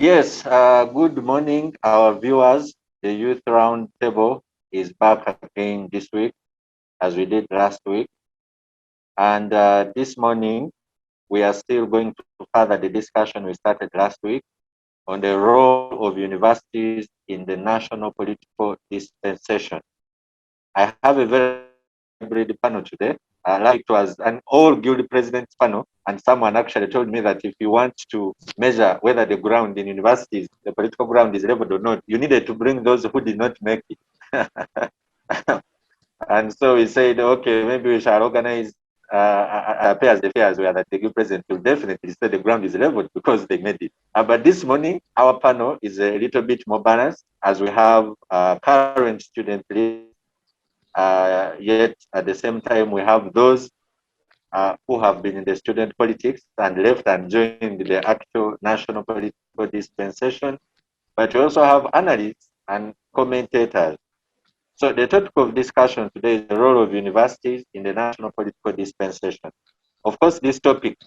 Yes, good morning, our viewers. The Youth Roundtable is back again this week, as we did last week. And this morning, we are still going to further the discussion we started last week on the role of universities in the national political dispensation. I have a very hybrid panel today. Last week it was an all Guild Presidents panel, and someone actually told me that if you want to measure whether the ground in universities, the political ground is leveled or not, you needed to bring those who did not make it. And so we said, okay, maybe we shall organize pairs the fairs where the Guild President will definitely say the ground is leveled because they made it. But this morning, our panel is a little bit more balanced as we have current student leaders. Yet at the same time, we have those who have been in the student politics and left and joined the actual national political dispensation. But we also have analysts and commentators. So the topic of discussion today is the role of universities in the national political dispensation. Of course, this topic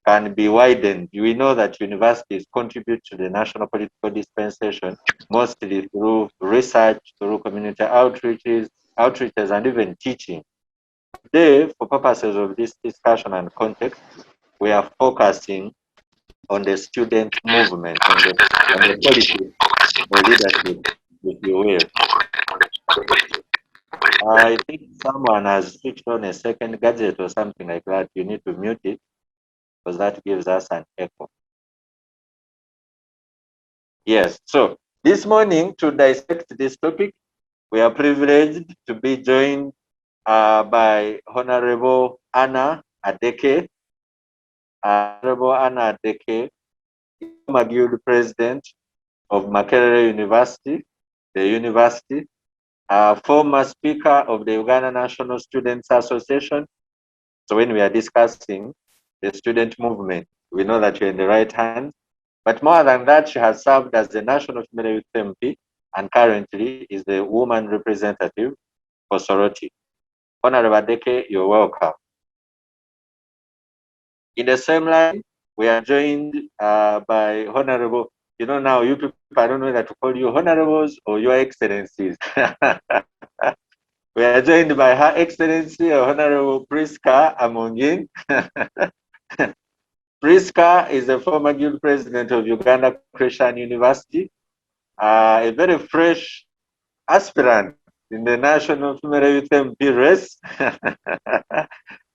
can be widened. We know that universities contribute to the national political dispensation mostly through research, through community outreaches, and even teaching. Today, for purposes of this discussion and context, we are focusing on the student movement, on the policy or leadership, if you will. I think someone has switched on a second gadget or something like that. You need to mute it because that gives us an echo. Yes, so this morning to dissect this topic, we are privileged to be joined by Honorable Adeke. Honorable Adeke, former Guild President of Makerere University, the university, former Speaker of the Uganda National Students Association. So when we are discussing the student movement, we know that you're in the right hands. But more than that, she has served as the National Female Youth MP and currently is the woman representative for Soroti. Honorable Adeke, you're welcome. In the same line, we are joined by Honorable, you know, now you people, I don't know whether to call you Honorables or Your Excellencies. We are joined by Her Excellency Honorable Prisca Amongin. Prisca is the former Guild President of Uganda Christian University, a very fresh aspirant in the National Female Youth MP race.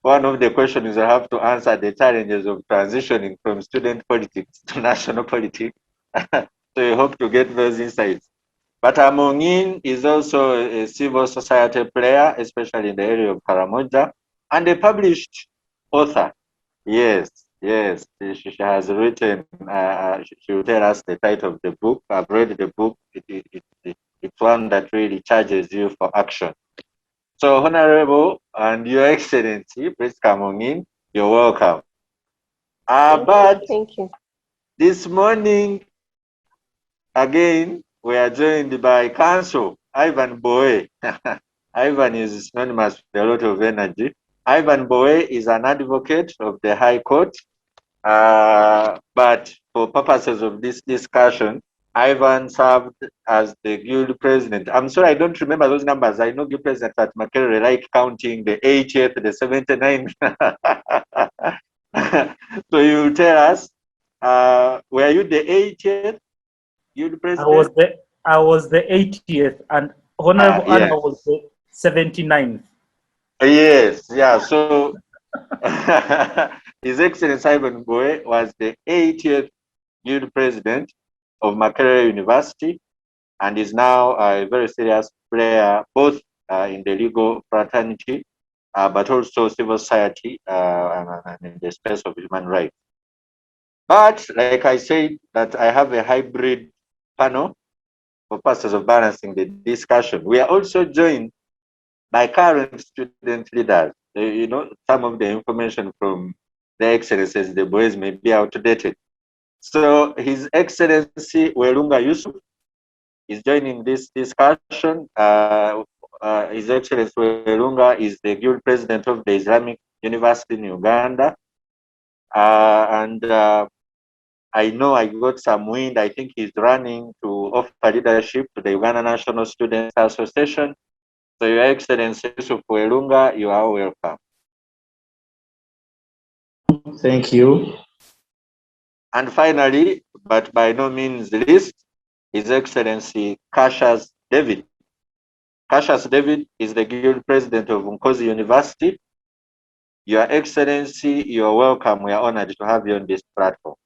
One of the questions I have to answer the challenges of transitioning from student politics to national politics. So we hope to get those insights. But Amongin is also a civil society player, especially in the area of Karamoja, and a published author. Yes, yes, she has written, she will tell us the title of the book. I've read the book. It's one that really charges you for action. So, Honorable and Your Excellency, please come on in. You're welcome. Thank you. This morning, again, we are joined by Counsel Ivan Bwowe. Ivan is synonymous with a lot of energy. Ivan Bwowe is an advocate of the High Court, but for purposes of this discussion, Ivan served as the Guild President. I'm sorry, I don't remember those numbers. I know Guild President at Makerere, like counting the 80th, the 79th. So you will tell us, were you the 80th Guild President? I was the 80th, and Honorable yes. Anna was the 79th. Yes, yeah. So His Excellency Ivan Bwowe was the 80th Guild President of Makerere University and is now a very serious player both in the legal fraternity but also civil society and in the space of human rights. But like I said, that I have a hybrid panel for purposes of balancing the discussion. We are also joined by current student leaders. You know, some of the information from the excellencies, the boys may be outdated. So His Excellency Welunga Yusuf is joining this discussion. His Excellency Welunga is the Guild President of the Islamic University in Uganda. And I know I got some wind. I think he's running to offer leadership to the Uganda National Students Association. So, Your Excellency Yusuf Welunga, you are welcome. Thank you. And finally, but by no means least, His Excellency Cassious David. Cassious David is the Guild President of Nkozi University. Your Excellency, you are welcome. We are honored to have you on this platform.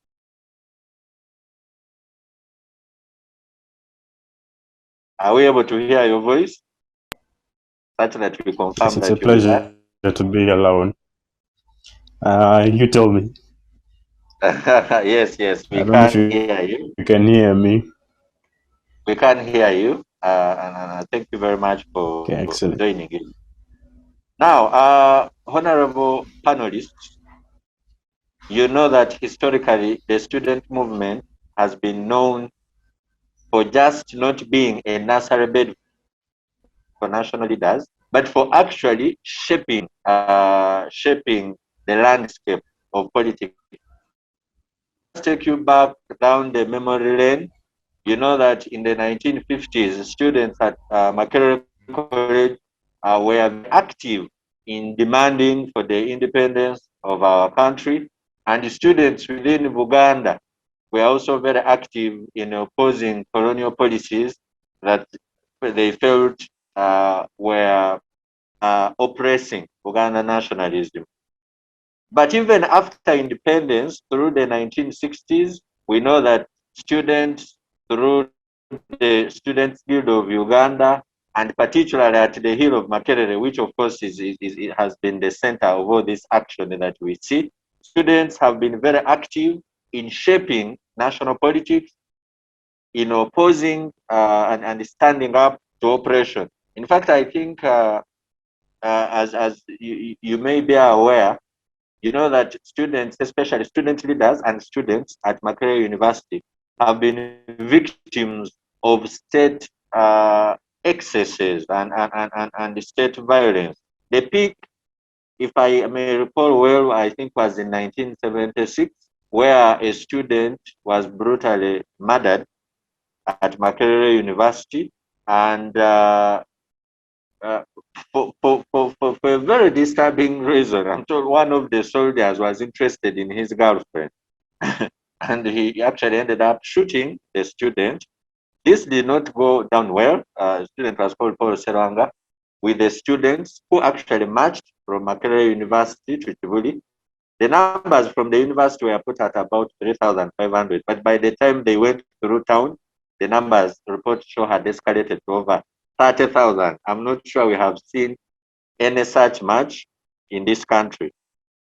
Are we able to hear your voice? Such that we confirm Yes, it's that a pleasure to be alone. You tell me. Yes, we can hear you. You can hear me. We can hear you. And thank you very much for joining in. Now, honorable panelists, you know that historically the student movement has been known for just not being a nursery bed for national leaders, but for actually shaping the landscape of politics. Let's take you back down the memory lane. You know that in the 1950s, students at Makerere College were active in demanding for the independence of our country, and the students within Uganda were also very active in opposing colonial policies that they felt were oppressing Uganda nationalism. But even after independence, through the 1960s, we know that students, through the Students' Guild of Uganda, and particularly at the hill of Makerere, which of course it has been the center of all this action that we see, students have been very active in shaping national politics, in opposing and standing up to oppression. In fact, I think as you may be aware, you know that students, especially student leaders and students at Makerere University, have been victims of state excesses and state violence. The peak, if I may recall well, I think was in 1976, where a student was brutally murdered at Makerere University, and for a very disturbing reason. I'm told one of the soldiers was interested in his girlfriend and he actually ended up shooting the student. This did not go down well. The student was called Paul Serwanga, with the students who actually marched from Makerere University to Chibuli. The numbers from the university were put at about 3,500, but by the time they went through town, the numbers reports show had escalated to over 30,000. I'm not sure we have seen any such march in this country.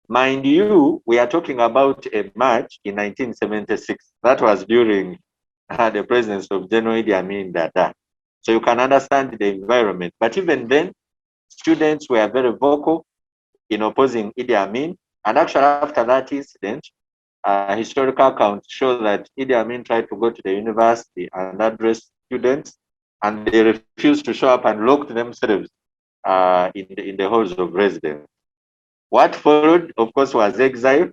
Mind you, we are talking about a march in 1976. That was during the presidency of General Idi Amin Dada. So you can understand the environment. But even then, students were very vocal in opposing Idi Amin. And actually, after that incident, historical accounts show that Idi Amin tried to go to the university and address students, and they refused to show up and locked themselves in the halls of residence. What followed, of course, was exile.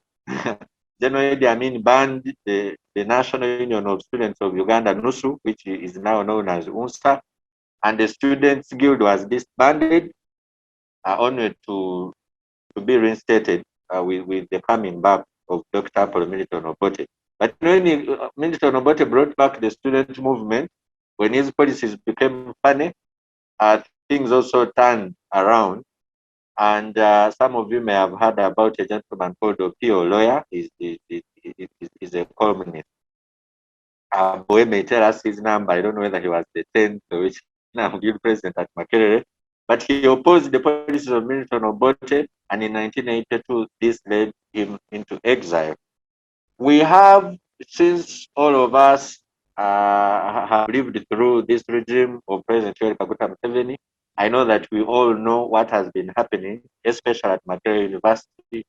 General Idi Amin banned the National Union of Students of Uganda, NUSU, which is now known as UNSA, and the Students' Guild was disbanded, only to be reinstated with the coming back of Dr. Paul Militon Obote. But when Militon Obote brought back the student movement, when his policies became funny, things also turned around. And some of you may have heard about a gentleman called Opio Lawyer. He's a columnist. Bwowe may tell us his number. I don't know whether he was the 10th or which now Guild President at Makerere. But he opposed the policies of Militon Obote, and in 1982, this led him into exile. We have, since all of us have lived through this regime of President Yoweri Kaguta Museveni, I know that we all know what has been happening, especially at Makerere University,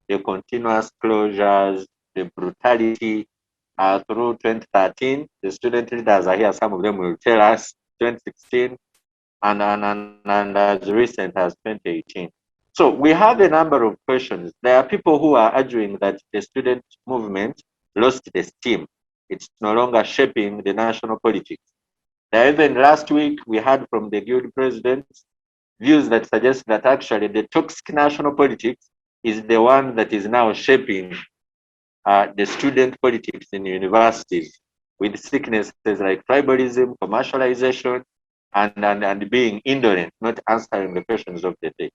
the continuous closures, the brutality. Through 2013, the student leaders are here, some of them will tell us, 2016, and as recent as 2018. So we have a number of questions. There are people who are arguing that the student movement lost the steam. It's no longer shaping the national politics. Now, even last week, we heard from the Guild President views that suggest that actually the toxic national politics is the one that is now shaping the student politics in universities, with sicknesses like tribalism, commercialization, and being indolent, not answering the questions of the day.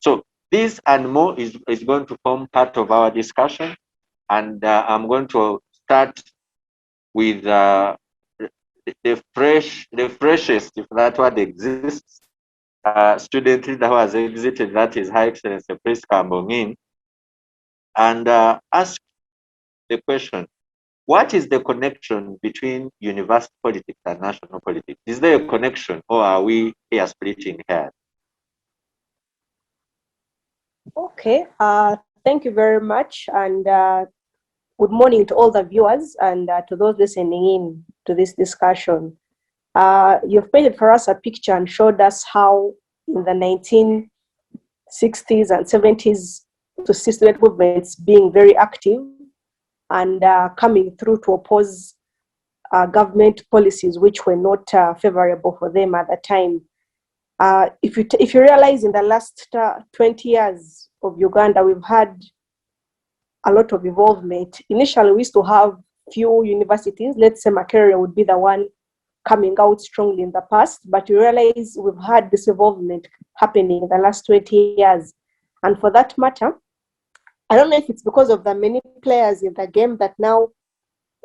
So this and more is going to form part of our discussion, and I'm going to start with the freshest, if that word exists, student leader who has exited, that is High Excellency Prisca Amongin, and ask the question: what is the connection between university politics and national politics? Is there a connection, or are we here splitting hairs? Okay, thank you very much, and good morning to all the viewers and to those listening in to this discussion. You've painted for us a picture and showed us how in the 1960s and 70s to see student movements being very active and coming through to oppose government policies which were not favorable for them at the time. If you realize in the last 20 years of Uganda, we've had a lot of involvement. Initially, we used to have few universities. Let's say Makerere would be the one coming out strongly in the past, but you realize we've had this involvement happening in the last 20 years. And for that matter, I don't know if it's because of the many players in the game that now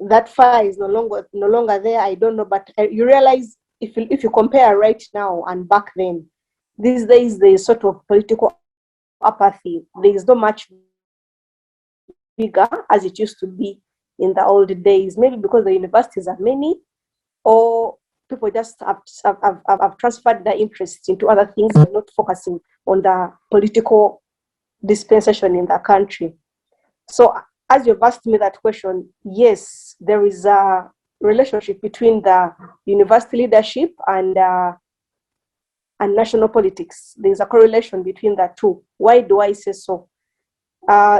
that fire is no longer there. I don't know, but you realize if you compare right now and back then, these days there is sort of political apathy. There is not much bigger as it used to be in the old days, maybe because the universities are many, or people just have transferred their interests into other things and not focusing on the political dispensation in the country. So as you've asked me that question, yes, there is a relationship between the university leadership and national politics. There's a correlation between the two. Why do I say so?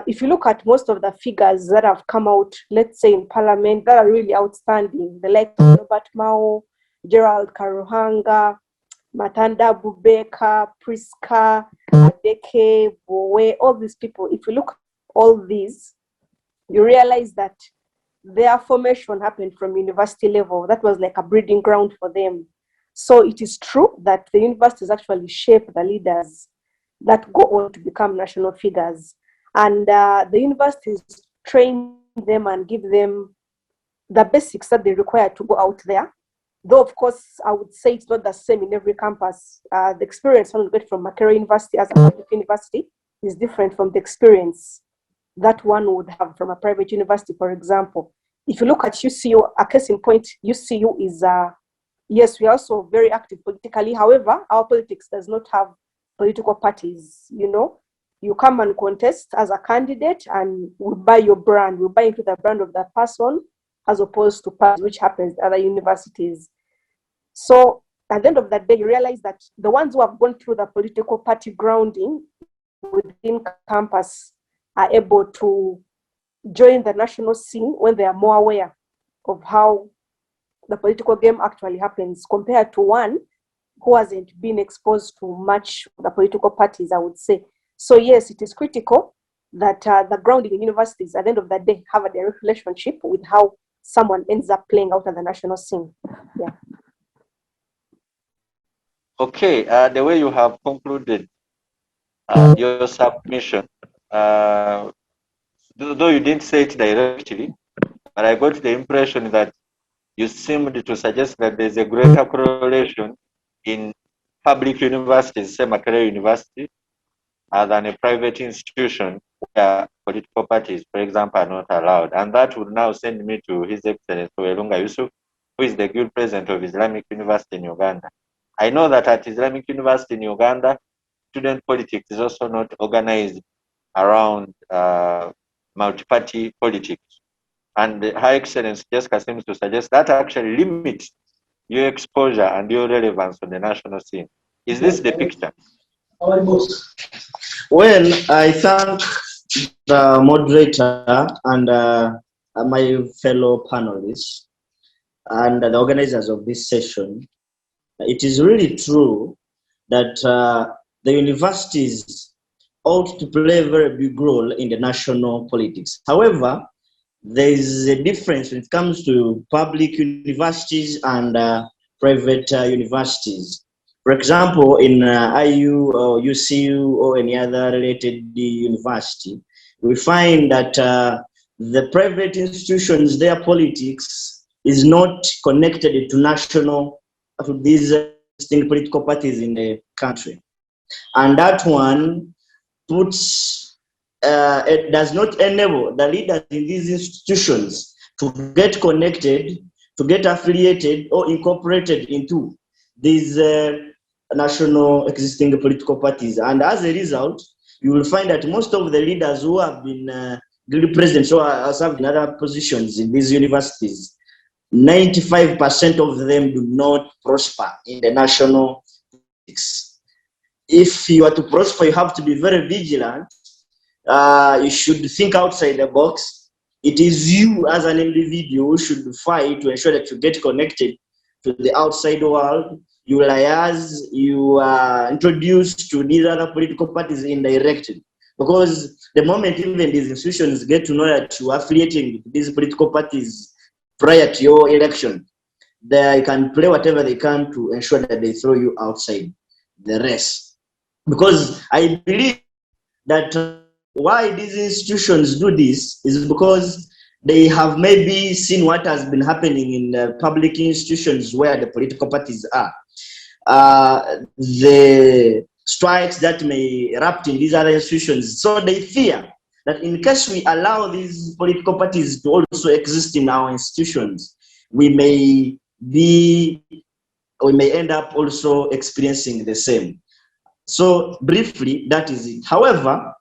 If you look at most of the figures that have come out, let's say in Parliament, that are really outstanding, the likes of Robert Mao, Gerald Karuhanga, Matanda Abubaker, Prisca, Adeke, Bwowe, all these people, if you look at all these, you realize that their formation happened from university level. That was like a breeding ground for them. So it is true that the universities actually shape the leaders that go on to become national figures. And the universities train them and give them the basics that they require to go out there. Though, of course, I would say it's not the same in every campus. The experience one get from Makerere University as a public university is different from the experience that one would have from a private university, for example. If you look at UCU, a case in point, UCU is, yes, we are also very active politically. However, our politics does not have political parties, you know. You come and contest as a candidate and we buy your brand. We buy into the brand of that person as opposed to parties, which happens at other universities. So at the end of the day, you realize that the ones who have gone through the political party grounding within campus are able to join the national scene when they are more aware of how the political game actually happens compared to one who hasn't been exposed to much of the political parties, I would say. So yes, it is critical that the grounding in universities at the end of the day have a direct relationship with how someone ends up playing out at the national scene. Yeah. Okay, the way you have concluded your submission, though you didn't say it directly, but I got the impression that you seemed to suggest that there's a greater correlation in public universities, say Makerere University, than a private institution where political parties, for example, are not allowed. And that would now send me to His Excellency Welunga Yusuf, who is the Guild President of Islamic University in Uganda. I know that at Islamic University in Uganda, student politics is also not organized around multi-party politics. And the High Excellency Jessica seems to suggest that actually limits your exposure and your relevance on the national scene. Is this the picture? Well, I thank the moderator and my fellow panelists and the organizers of this session, it is really true that the universities ought to play a very big role in the national politics. However, there is a difference when it comes to public universities and private universities. For example, in IU or UCU or any other related university, we find that the private institutions, their politics is not connected to national, to these distinct political parties in the country. And that one puts, it does not enable the leaders in these institutions to get connected, to get affiliated or incorporated into these national existing political parties. And as a result, you will find that most of the leaders who have been guild presidents or have served in other positions in these universities, 95% of them do not prosper in the national politics. If you are to prosper, you have to be very vigilant. You should think outside the box. It is you as an individual who should fight to ensure that you get connected to the outside world. You liaise, you are introduced to these other political parties indirectly. Because the moment even these institutions get to know that you are affiliating with these political parties prior to your election, they can play whatever they can to ensure that they throw you outside the race. Because I believe that why these institutions do this is because they have maybe seen what has been happening in the public institutions where the political parties are. The strikes that may erupt in these other institutions. So they fear that in case we allow these political parties to also exist in our institutions, we may end up also experiencing the same. So briefly, that is it. However,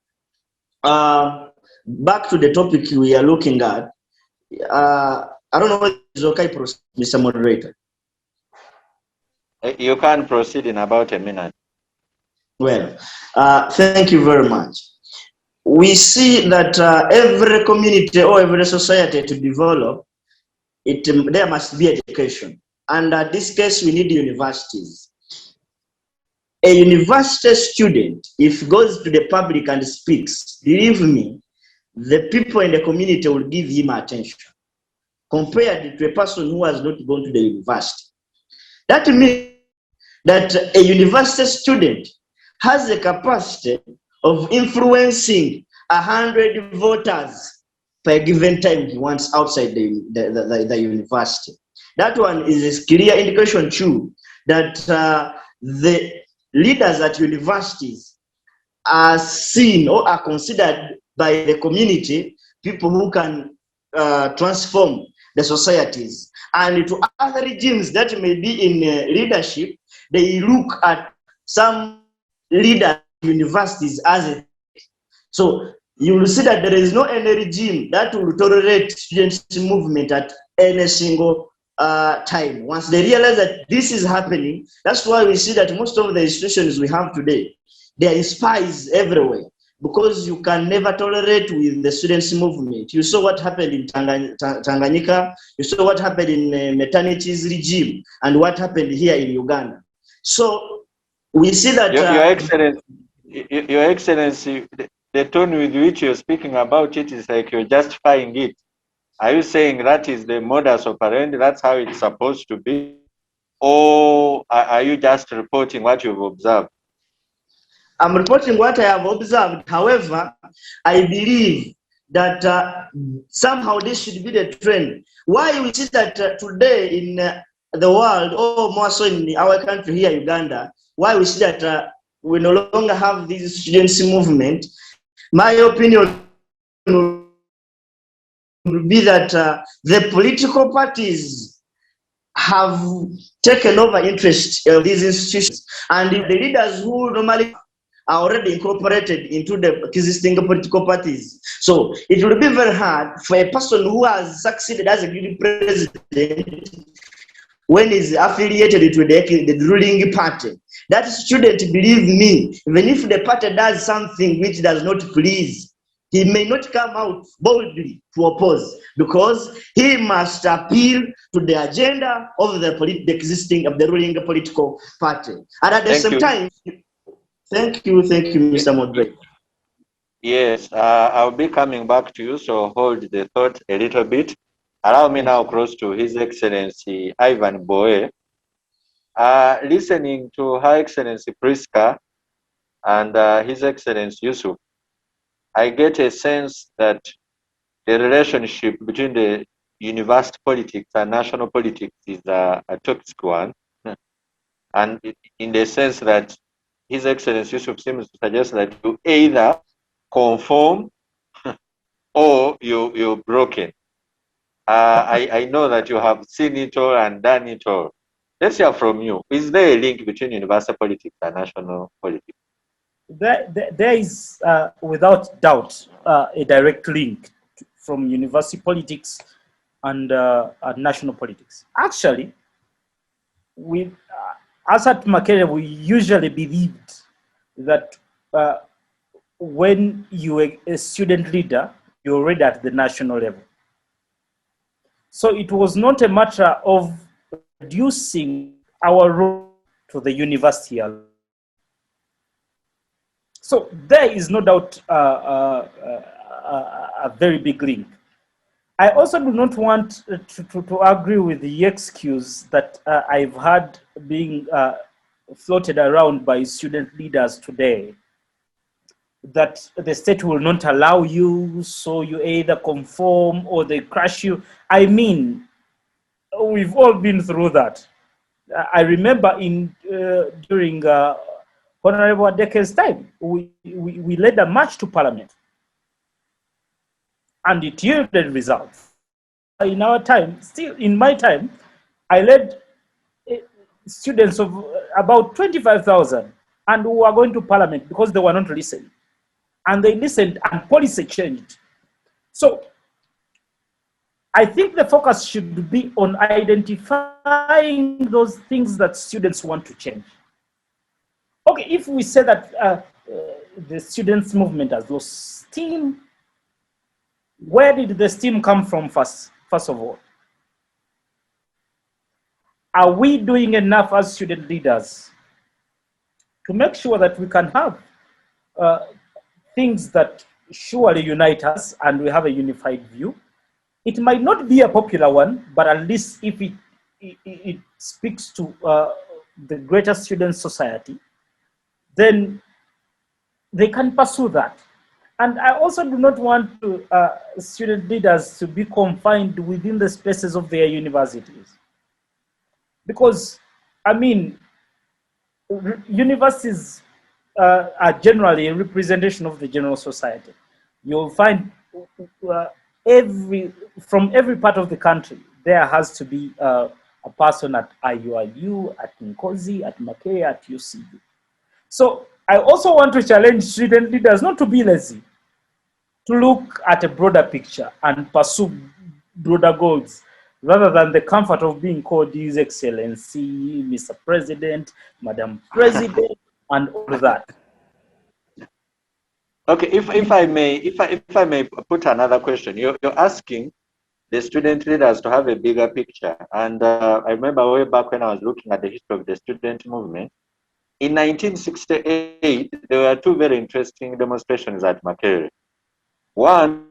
back to the topic we are looking at, I don't know if it's okay, Mr. Moderator. You can proceed in about a minute. Well, thank you very much. We see that every community or every society to develop, there must be education. And in this case, we need universities. A university student, if he goes to the public and speaks, believe me, the people in the community will give him attention compared to a person who has not gone to the university. That means that a university student has the capacity of influencing 100 voters per given time he wants outside the university. That one is a clear indication too that the leaders at universities are seen or are considered by the community people who can transform the societies. And to other regimes that may be in leadership, they look at some leaders at universities as a so you will see that there is no any regime that will tolerate students' movement at any single time. Once they realize that this is happening, that's why we see that most of the institutions we have today, there are spies everywhere, because you can never tolerate with the students' movement. You saw what happened in Tanganyika, you saw what happened in Meternity's regime, and what happened here in Uganda. So we see that Your Excellency, the tone with which you're speaking about it is like you're justifying it. Are you saying that is the modus operandi, that's how it's supposed to be? Or are you just reporting what you've observed? I'm reporting what I have observed. However, I believe that somehow this should be the trend. Why we see that today in the world, or more so in our country here, Uganda, why we see that we no longer have this students' movement, my opinion would be that the political parties have taken over interest in these institutions, and the leaders who normally are already incorporated into the existing political parties. So it will be very hard for a person who has succeeded as a guild president when he's affiliated to the ruling party. That student, believe me, even if the party does something which does not please he may not come out boldly to oppose because he must appeal to the agenda of the existing of the ruling political party. And at the same time, thank you, Mr. Moderator. Yes, I'll be coming back to you, so hold the thought a little bit. Allow me now close to His Excellency Ivan Bwowe. Listening to Her Excellency Prisca and His Excellency Yusuf, I get a sense that the relationship between the university politics and national politics is a toxic one. And in the sense that His Excellency Yusuf seems to suggest that you either conform or you're broken. I know that you have seen it all and done it all. Let's hear from you. Is there a link between university politics and national politics? There is, without doubt, a direct link from university politics and national politics. Actually, as at Makerere, we usually believed that when you were a student leader, you're already at the national level. So it was not a matter of reducing our role to the university. So there is no doubt a very big link. I also do not want to agree with the excuse that I've had being floated around by student leaders today, that the state will not allow you, so you either conform or they crush you. I mean, we've all been through that. I remember during Honorable Adeke's time, we led a march to Parliament, and it yielded results. In our time, still in my time, I led students of about 25,000, and who were going to Parliament because they were not listening. And they listened, and policy changed. So I think the focus should be on identifying those things that students want to change. Okay, if we say that the students' movement has lost steam, where did the steam come from first of all? Are we doing enough as student leaders to make sure that we can have things that surely unite us and we have a unified view? It might not be a popular one, but at least if it speaks to the greater student society, then they can pursue that. And I also do not want student leaders to be confined within the spaces of their universities. Because, I mean, universities are generally a representation of the general society. You'll find from every part of the country, there has to be a person at IUIU, at Nkozi, at Makerere, at UCU. So I also want to challenge student leaders not to be lazy, to look at a broader picture and pursue broader goals, rather than the comfort of being called His Excellency, Mr. President, Madam President, and all that. Okay, if I may put another question, you're asking the student leaders to have a bigger picture. And I remember way back when I was looking at the history of the student movement, in 1968, there were two very interesting demonstrations at Makerere. One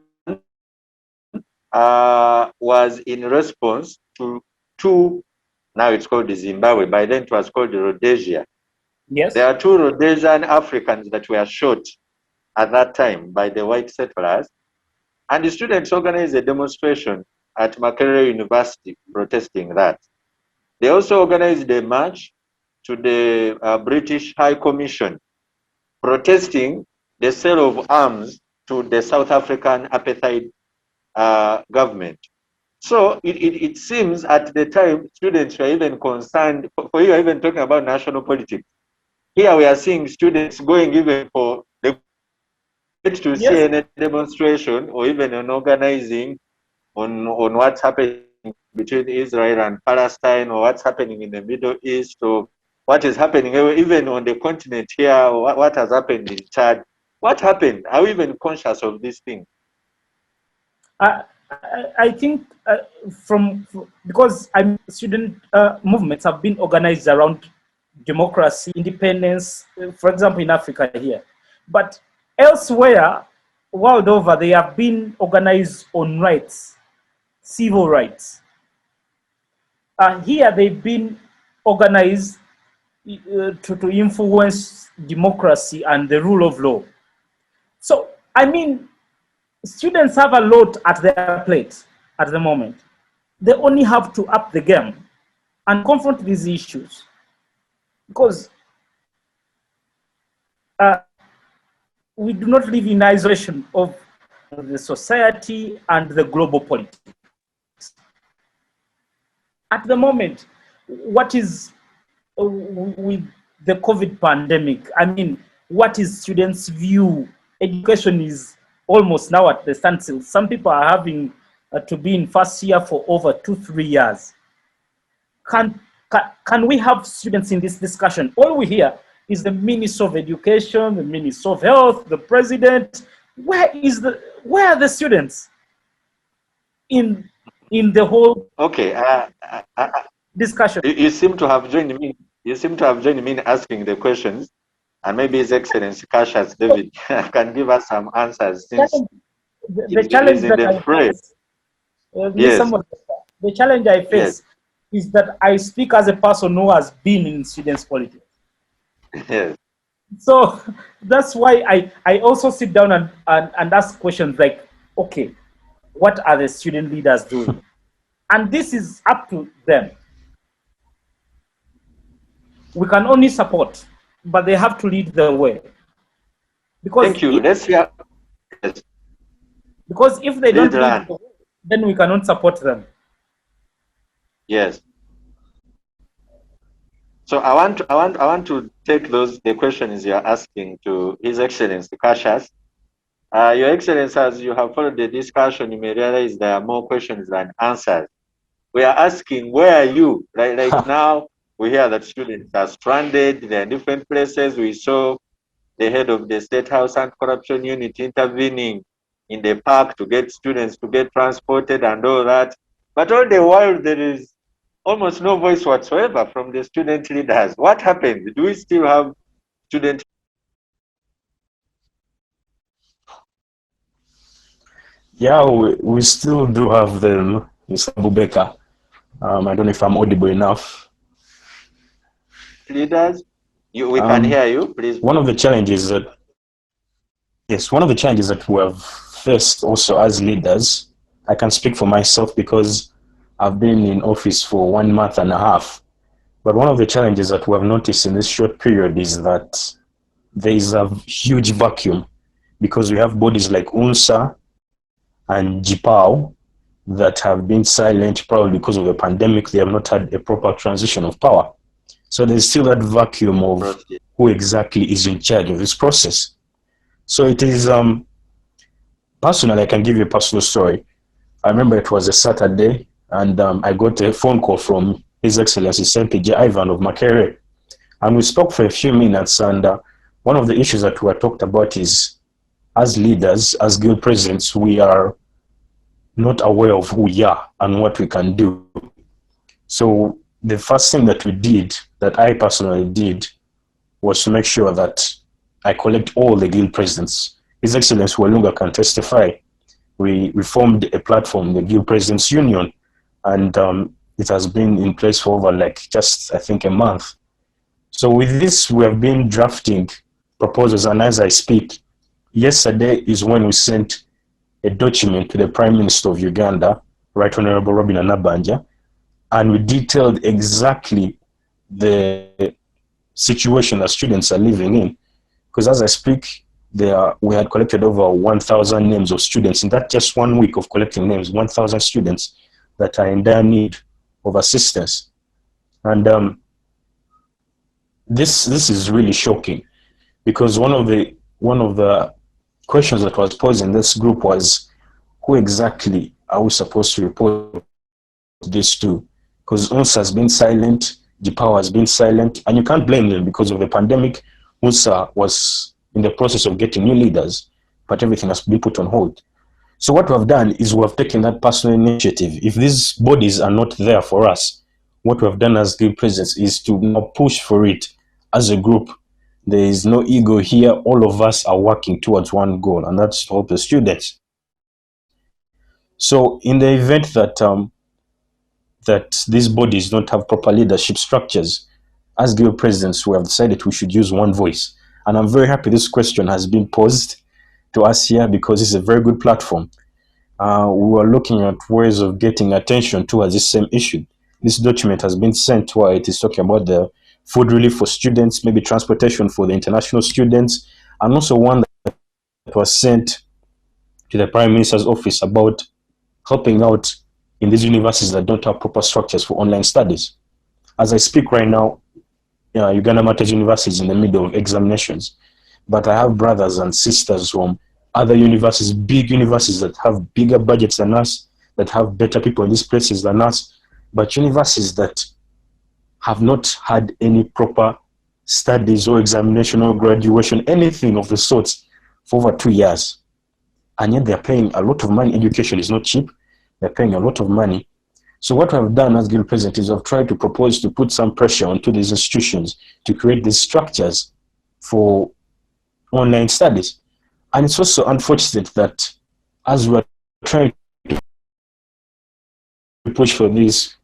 was in response to two, now it's called the Zimbabwe, by then it was called the Rhodesia. Yes. There are two Rhodesian Africans that were shot at that time by the white settlers, and the students organized a demonstration at Makerere University protesting that. They also organized a march to the British High Commission protesting the sale of arms to the South African apartheid government. So it seems at the time students were even concerned, for you are even talking about national politics. Here we are seeing students going even for the to Yes. see any demonstration or even an organizing on what's happening between Israel and Palestine, or what's happening in the Middle East, or what is happening even on the continent here, or what has happened in Chad. What happened? Are we even conscious of this thing? I think because student movements have been organized around democracy, independence, for example, in Africa here. But elsewhere, world over, they have been organized on rights, civil rights. Here, they've been organized to influence democracy and the rule of law. So, I mean, students have a lot at their plate at the moment. They only have to up the game and confront these issues, because we do not live in isolation of the society and the global politics. At the moment, what is with the COVID pandemic? I mean, what is students' view? Education is almost now at the standstill. Some people are having to be in first year for over 2-3 years. Can we have students in this discussion? All we hear is the Minister of Education, the Minister of Health, the President. Where are the students in the whole discussion? You seem to have joined me. You seem to have joined me in asking the questions, and maybe His Excellency Cassious David can give us some answers. Since the challenge that I face, the challenge I face is that I speak as a person who has been in students' politics. Yes. So that's why I also sit down and ask questions like, okay, what are the student leaders doing? And this is up to them. We can only support, but they have to lead the way. Because thank you. Let's hear. Yes. Because if they don't lead the way, then we cannot support them. Yes. So I want to take the questions you are asking to His Excellency Cassious. Your Excellency, as you have followed the discussion, you may realize there are more questions than answers. We are asking, where are you? Like now, we hear that students are stranded. They're in different places. We saw the head of the State House Anti-Corruption Unit intervening in the park to get students to get transported and all that. But all the while, there is almost no voice whatsoever from the student leaders. What happened? Do we still have student? Yeah, we still do have them, Mr. Abubaker. I don't know if I'm audible enough. Leaders, we can hear you, please. One of the challenges that we have faced also as leaders, I can speak for myself because I've been in office for 1.5 months. But one of the challenges that we have noticed in this short period is that there is a huge vacuum, because we have bodies like UNSA and GPAO that have been silent probably because of the pandemic. They have not had a proper transition of power. So there's still that vacuum of who exactly is in charge of this process. So it is, personally, I can give you a personal story. I remember it was a Saturday, and I got a phone call from His Excellency MPJ Ivan of Makerere. And we spoke for a few minutes, and one of the issues that we were talked about is, as leaders, as guild presidents, we are not aware of who we are and what we can do. So the first thing that we did, that I personally did, was to make sure that I collect all the guild presidents. His Excellency Welunga can testify. We formed a platform, the Guild Presidents Union, and it has been in place for over I think a month. So with this, we have been drafting proposals, and as I speak, yesterday is when we sent a document to the Prime Minister of Uganda, Right Honorable Robin Anabanja, and we detailed exactly the situation that students are living in. Because as I speak, we had collected over 1,000 names of students in that just 1 week of collecting names, 1,000 students that are in dire need of assistance. And this is really shocking, because one of the questions that was posed in this group was, who exactly are we supposed to report this to? Because UNSA has been silent, GPAO has been silent, and you can't blame them because of the pandemic. UNSA was in the process of getting new leaders, but everything has been put on hold. So what we have done is we have taken that personal initiative. If these bodies are not there for us, what we have done as Guild Presidents is to now push for it as a group. There is no ego here. All of us are working towards one goal, and that's to help the students. So in the event that these bodies don't have proper leadership structures, as Guild Presidents, we have decided we should use one voice. And I'm very happy this question has been posed to us here, because it's a very good platform. We were looking at ways of getting attention towards this same issue. This document has been sent where it is talking about the food relief for students, maybe transportation for the international students, and also one that was sent to the Prime Minister's office about helping out in these universities that don't have proper structures for online studies. As I speak right now, Uganda Martyrs University is in the middle of examinations, but I have brothers and sisters from other universities, big universities that have bigger budgets than us, that have better people in these places than us, but universities that have not had any proper studies or examination or graduation, anything of the sorts, for over 2 years. And yet they're paying a lot of money. Education is not cheap. They're paying a lot of money. So what we have done as Guild President is I've tried to propose to put some pressure onto these institutions to create these structures for online studies. And it's also unfortunate that as we're trying to push for this,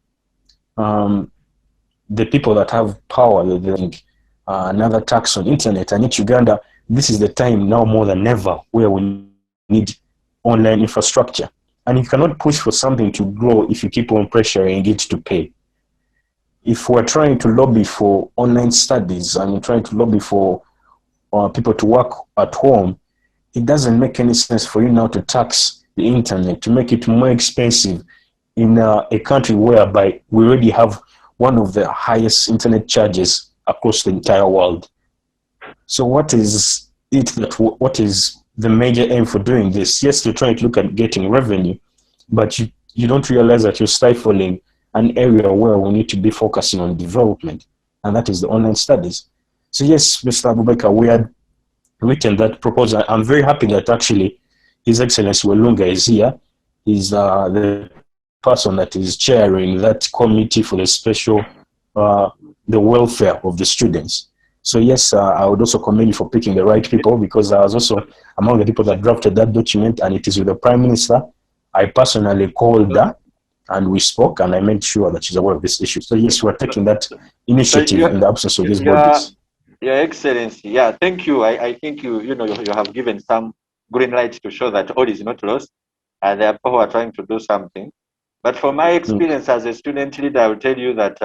the people that have power, they think another tax on internet. And in Uganda, this is the time now more than ever where we need online infrastructure. And you cannot push for something to grow if you keep on pressuring it to pay. If we're trying to lobby for online studies and you're trying to lobby for people to work at home, it doesn't make any sense for you now to tax the internet, to make it more expensive in a country whereby we already have one of the highest internet charges across the entire world. So what is the major aim for doing this? Yes, you're trying to look at getting revenue, but you don't realize that you're stifling an area where we need to be focusing on development, and that is the online studies. So yes, Mr. Abubaker, we had written that proposal. I'm very happy that actually His Excellency Welunga is here. He's the person that is chairing that committee for the special, the welfare of the students. So yes, I would also commend you for picking the right people, because I was also among the people that drafted that document, and it is with the Prime Minister. I personally called her and we spoke, and I made sure that she's aware of this issue. So yes, we're taking that initiative in the absence of these bodies. Your Excellency, yeah, thank you. I think you have given some green light to show that all is not lost, and there are people who are trying to do something. But from my experience as a student leader, I will tell you that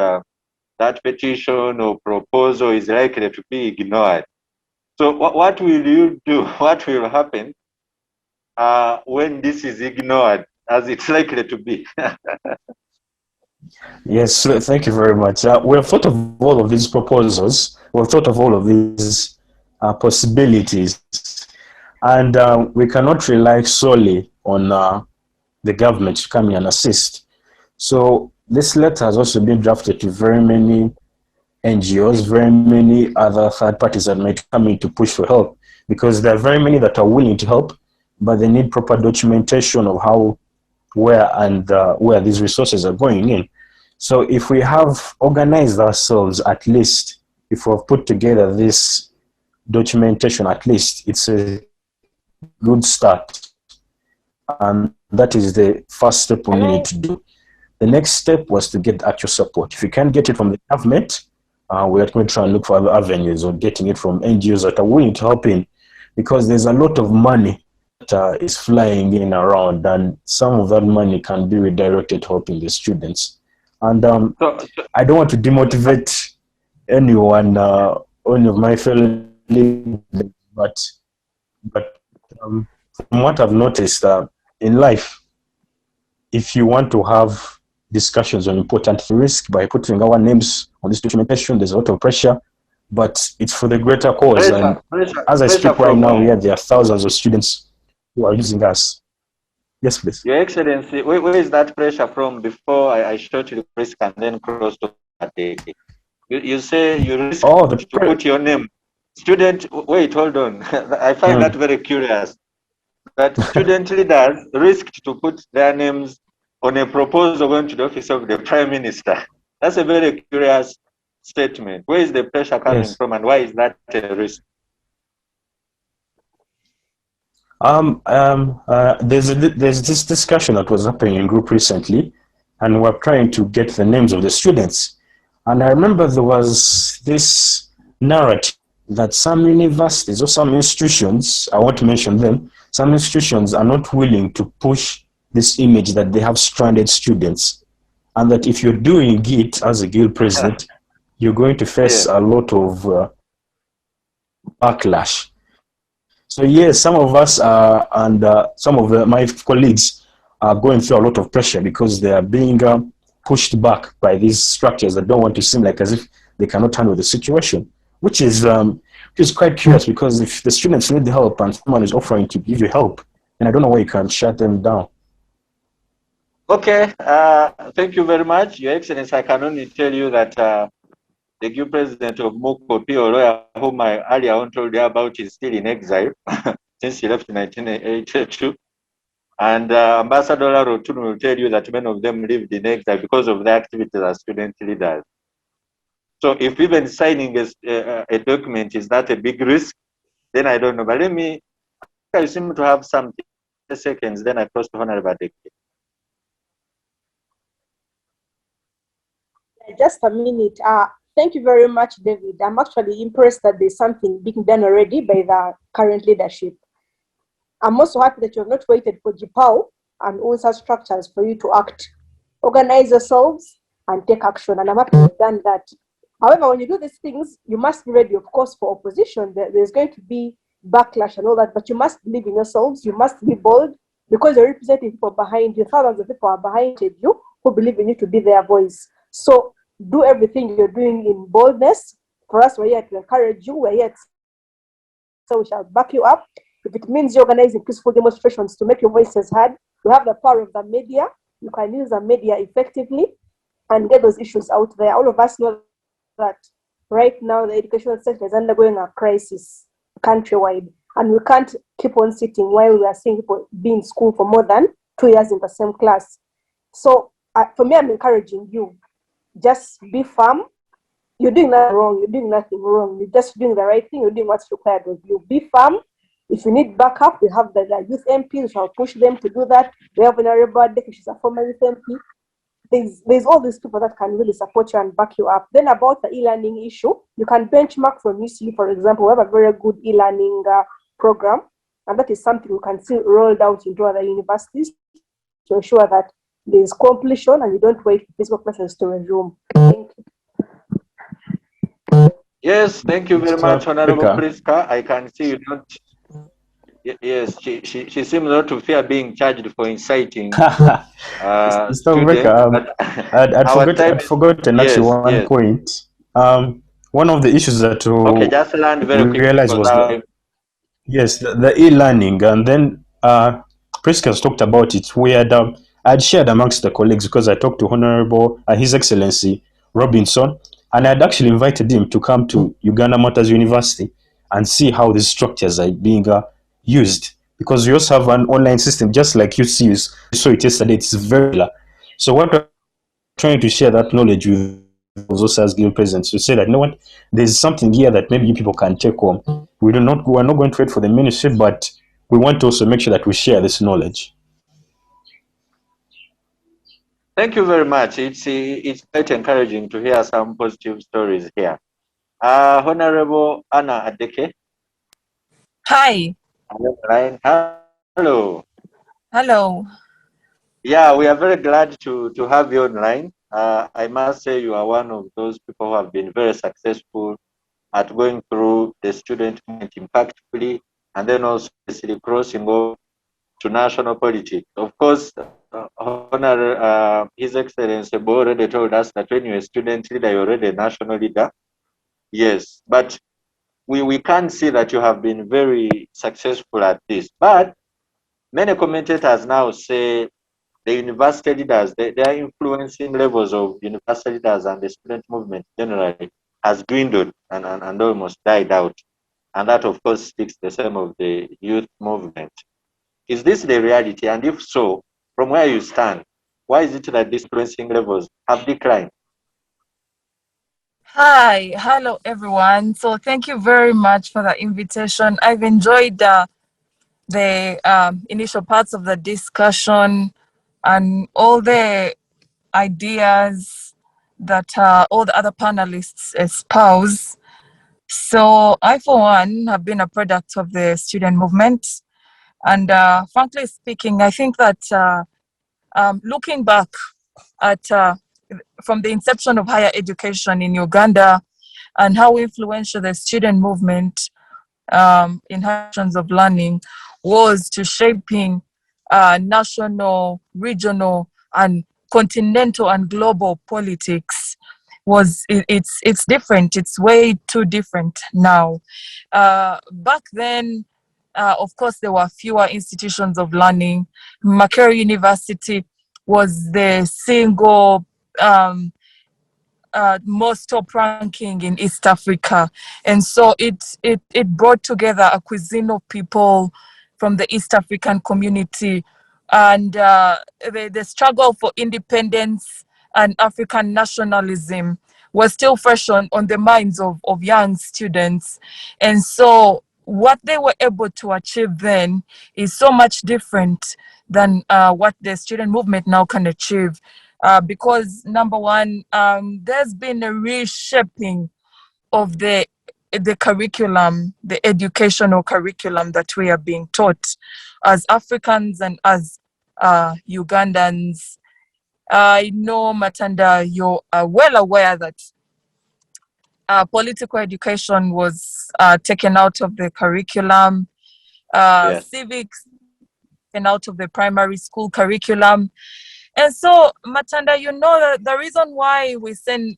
that petition or proposal is likely to be ignored. So what will you do? What will happen when this is ignored, as it's likely to be? Yes, thank you very much. We have thought of all of these proposals. We've thought of all of these possibilities. And we cannot rely solely on the government to come in and assist. So this letter has also been drafted to very many NGOs, very many other third parties that might come in to push for help, because there are very many that are willing to help, but they need proper documentation of how, where these resources are going in. So if we have organized ourselves, at least, if we've put together this documentation, at least it's a good start. And that is the first step we need to do. The next step was to get actual support. If you can't get it from the government, we are going to try and look for other avenues of getting it from NGOs that are willing to help in, because there's a lot of money that is flying in around, and some of that money can be redirected to helping the students. And I don't want to demotivate anyone, any of my fellow leaders, but from what I've noticed in life, if you want to have discussions on important risk by putting our names on this documentation, there's a lot of pressure, but it's for the greater cause. As I speak right now, there are thousands of students who are using us. Yes, please. Your Excellency, where is that pressure from? Before I showed you the risk and then cross to Adeke. You say you risk to put your name student, wait, hold on. I find that very curious. That student leaders risked to put their names on a proposal going to the office of the Prime Minister. That's a very curious statement. Where is the pressure coming from, and why is that a risk? There's this discussion that was happening in group recently, and we're trying to get the names of the students. And I remember there was this narrative that some universities or some institutions, I won't mention them, some institutions are not willing to push this image that they have stranded students, and that if you're doing it as a guild president, you're going to face a lot of backlash. So yes, some of us and some of my colleagues are going through a lot of pressure because they are being pushed back by these structures that don't want to seem like as if they cannot handle the situation, which is quite curious, because if the students need help and someone is offering to give you help, then I don't know why you can shut them down. Okay, thank you very much, Your Excellency. I can only tell you that the Guild President of Moko, lawyer, whom I earlier on told you about, is still in exile since he left in 1982. And Ambassador Rotun will tell you that many of them lived in exile because of their activities as student leaders. So if even signing a document is not a big risk, then I don't know. But let me, I seem to have some seconds, then I cross to Honorable Adeke. Just a minute. Thank you very much, David. I'm actually impressed that there's something being done already by the current leadership. I'm also happy that you have not waited for JPAO and all such structures for you to act. Organize yourselves and take action, and I'm happy you've done that. However, when you do these things, you must be ready, of course, for opposition. There's going to be backlash and all that, but you must believe in yourselves. You must be bold, because you're representing people behind you. Thousands of people are behind you who believe in you to be their voice. So do everything you're doing in boldness. For us, we're here to encourage you. We're here so we shall back you up. If it means you're organizing peaceful demonstrations to make your voices heard, you have the power of the media. You can use the media effectively and get those issues out there. All of us know that right now the educational sector is undergoing a crisis countrywide, and we can't keep on sitting while we are seeing people be in school for more than 2 years in the same class. So for me, I'm encouraging you. Just be firm. You're doing nothing wrong. You're doing nothing wrong. You're just doing the right thing. You're doing what's required of you. Be firm. If you need backup, we have the youth MPs. We shall push them to do that. We have Honorable Adeke, she's a former youth MP. There's all these people that can really support you and back you up. Then about the e-learning issue, you can benchmark from UCU, for example. We have a very good e-learning program, and that is something we can see rolled out into other universities to ensure that there is completion and you don't wait for physical classes to resume. Thank you. Yes, thank you very much, Honorable Prisca. I can see you don't. Yes, she seems not to fear being charged for inciting students. I'd forgotten actually one point. One of the issues that just land very quickly realized was the e-learning, and then Prisca has talked about it. We had I'd shared amongst the colleagues, because I talked to Honorable His Excellency Robinson, and I'd actually invited him to come to Uganda Martyrs University and see how these structures are being used, because we also have an online system just like UCU. So it yesterday, it's very clear. So what we're trying to share that knowledge with those as guild presidents, to say that, you know what, there's something here that maybe people can take home. We're not going to wait for the ministry, but we want to also make sure that we share this knowledge. Thank you very much. It's quite encouraging to hear some positive stories here. Honorable Anna Adeke. Hi. Hello. Hello. Yeah, we are very glad to have you online. I must say you are one of those people who have been very successful at going through the student movement impactfully, and then also crossing over to national politics. Of course, His Excellency Bwowe already told us that when you're a student leader, you're already a national leader. Yes, but we can see that you have been very successful at this. But many commentators now say the university leaders, their influencing levels of university leaders and the student movement generally has dwindled and almost died out. and that of course speaks the same of the youth movement. Is this the reality? And if so, from where you stand, why is it that these influencing levels have declined? Hi, hello everyone. So thank you very much for the invitation. I've enjoyed the initial parts of the discussion and all the ideas that all the other panelists espouse. So I, for one, have been a product of the student movement. And frankly speaking, I think that looking back at from the inception of higher education in Uganda and how influential the student movement in terms of learning was to shaping national, regional, and continental and global politics it's different. It's way too different now. Back then, of course, there were fewer institutions of learning. Makerere University was the single most top ranking in East Africa. And so it brought together a cuisine of people from the East African community. And the struggle for independence and African nationalism was still fresh on the minds of young students. And so what they were able to achieve then is so much different than what the student movement now can achieve. Because number one, there's been a reshaping of the curriculum, the educational curriculum that we are being taught as Africans and as Ugandans. I know, Matanda, you're well aware that political education was taken out of the curriculum, Yes. civics taken out of the primary school curriculum. And so, Matanda, you know the reason why we send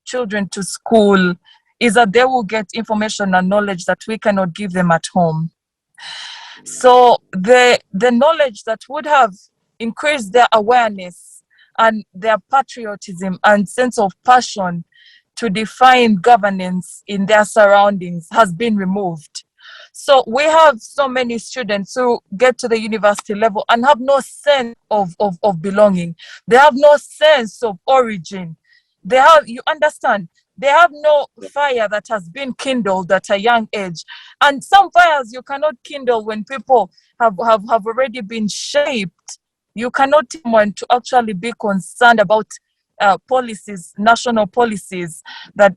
children to school is that they will get information and knowledge that we cannot give them at home. So the knowledge that would have increased their awareness and their patriotism and sense of passion to define governance in their surroundings has been removed. So we have so many students who get to the university level and have no sense of belonging. They have no sense of origin. They have, you understand, they have no fire that has been kindled at a young age. And some fires you cannot kindle when people have already been shaped. You cannot want to actually be concerned about policies, national policies, that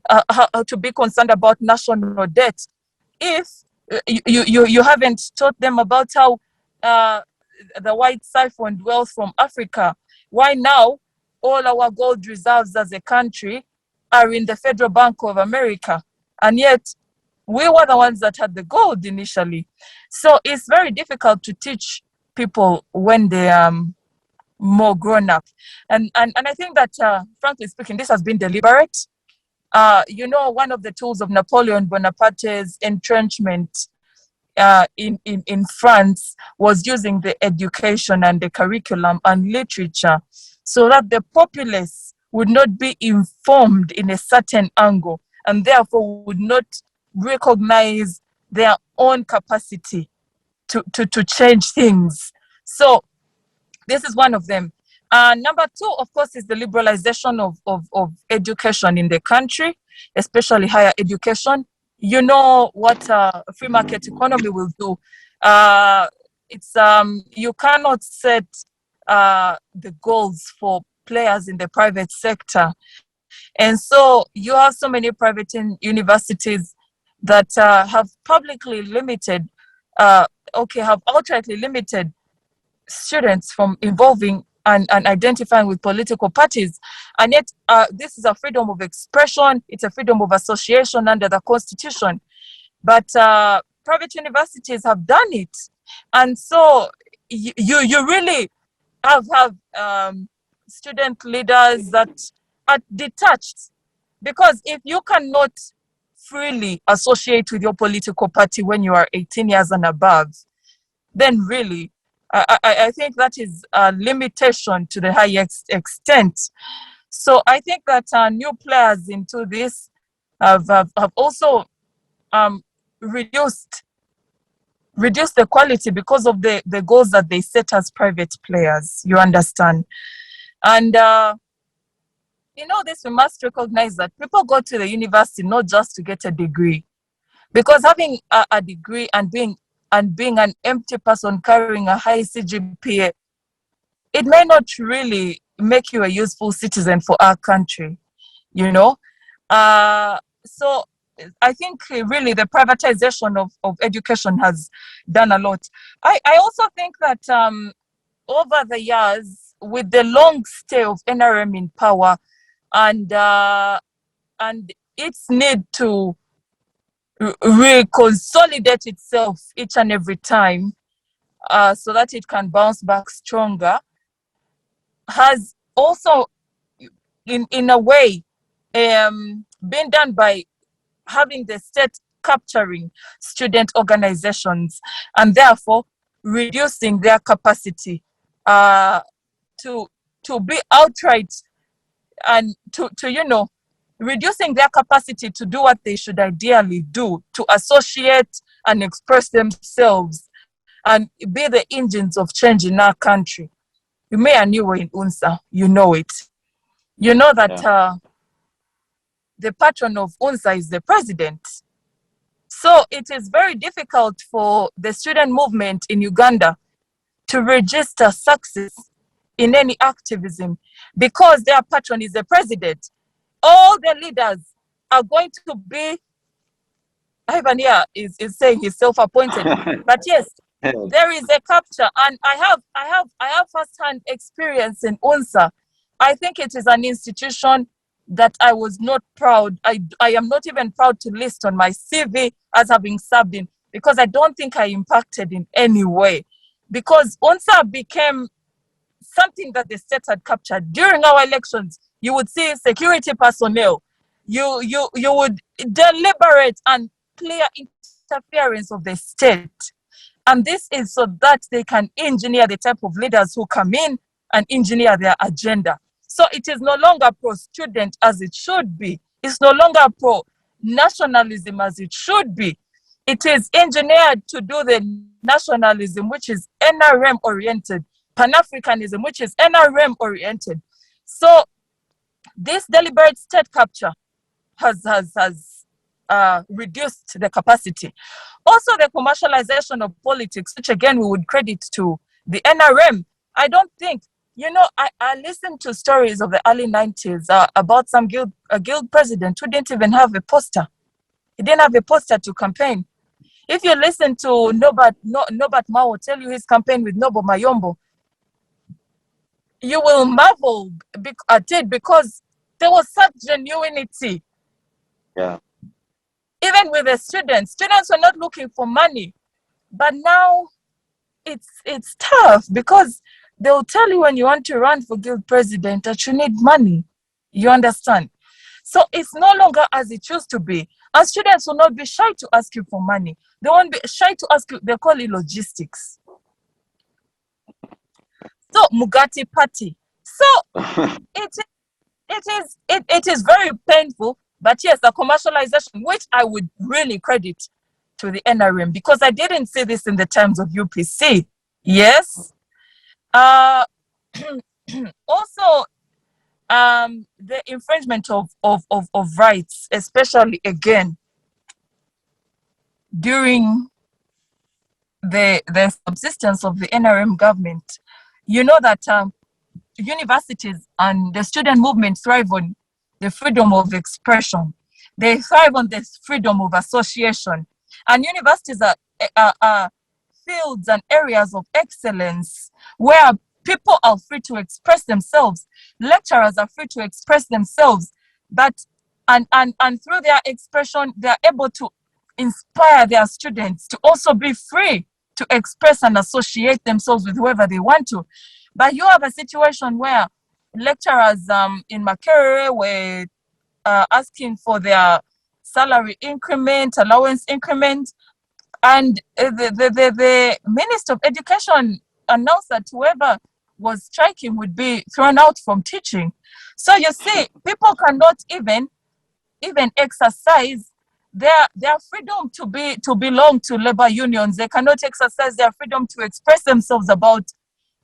to be concerned about national debt if you haven't taught them about how the white siphoned wealth from Africa. Why now all our gold reserves as a country are in the Federal Bank of America, and yet we were the ones that had the gold initially. So it's very difficult to teach people when they are more grown up. And I think that, frankly speaking, this has been deliberate. You know, one of the tools of Napoleon Bonaparte's entrenchment in France was using the education and the curriculum and literature so that the populace would not be informed in a certain angle and therefore would not recognize their own capacity to change things. So this is one of them. Number two, of course, is the liberalization of education in the country, especially higher education. You know what a free market economy will do. It's you cannot set the goals for players in the private sector. And so you have so many private universities that have publicly limited, have outrightly limited students from involving and identifying with political parties. And yet this is a freedom of expression, it's a freedom of association under the Constitution. But private universities have done it. And so you really have student leaders that are detached. Because if you cannot freely associate with your political party when you are 18 years and above, then really, I think that is a limitation to the highest extent. So I think that new players into this have also reduced the quality because of the goals that they set as private players, you understand. And this, we must recognize that people go to the university not just to get a degree, because having a degree and being an empty person carrying a high CGPA, it may not really make you a useful citizen for our country, So I think really the privatization of education has done a lot. I also think that over the years, with the long stay of NRM in power and its need to reconsolidate itself each and every time so that it can bounce back stronger, has also in a way been done by having the state capturing student organizations and therefore reducing their capacity to be outright and to reducing their capacity to do what they should ideally do, to associate and express themselves and be the engines of change in our country. You may and you were in UNSA, you know it. You know that the patron of UNSA is the president. So it is very difficult for the student movement in Uganda to register success in any activism because their patron is the president. All the leaders are going to be, Ivan here is saying he's self-appointed, but yes, there is a capture, and I have first-hand experience in UNSA. I think it is an institution that I was not proud. I am not even proud to list on my CV as having served in, because I don't think I impacted in any way. Because UNSA became something that the state had captured. During our elections, you would see security personnel. You would deliberate and clear interference of the state. And this is so that they can engineer the type of leaders who come in and engineer their agenda. So it is no longer pro-student as it should be. It's no longer pro-nationalism as it should be. It is engineered to do the nationalism, which is NRM-oriented, Pan-Africanism, which is NRM-oriented. So this deliberate state capture has reduced the capacity. Also, the commercialization of politics, which again we would credit to the NRM. I don't think, I listened to stories of the early 90s about some guild president who didn't even have a poster. He didn't have a poster to campaign. If you listen to Norbert Mao tell you his campaign with Nobo Mayombo, you will marvel at it because there was such genuinity. Yeah. Even with the students were not looking for money, but now it's tough because they'll tell you when you want to run for guild president that you need money. You understand? So it's no longer as it used to be. And students will not be shy to ask you for money. They won't be shy to ask you. They call it logistics. So Mugati party. So it is very painful. But yes, the commercialization, which I would really credit to the NRM, because I didn't see this in the times of UPC. Yes. Also, the infringement of rights, especially again during the subsistence of the NRM government. You know that universities and the student movement thrive on the freedom of expression. They thrive on the freedom of association. And universities are fields and areas of excellence where people are free to express themselves. Lecturers are free to express themselves. But and through their expression, they are able to inspire their students to also be free to express and associate themselves with whoever they want to. But you have a situation where lecturers in Makerere were asking for their salary increment, allowance increment, and the Minister of Education announced that whoever was striking would be thrown out from teaching. So you see, people cannot even even exercise their freedom to belong to labor unions. They cannot exercise their freedom to express themselves about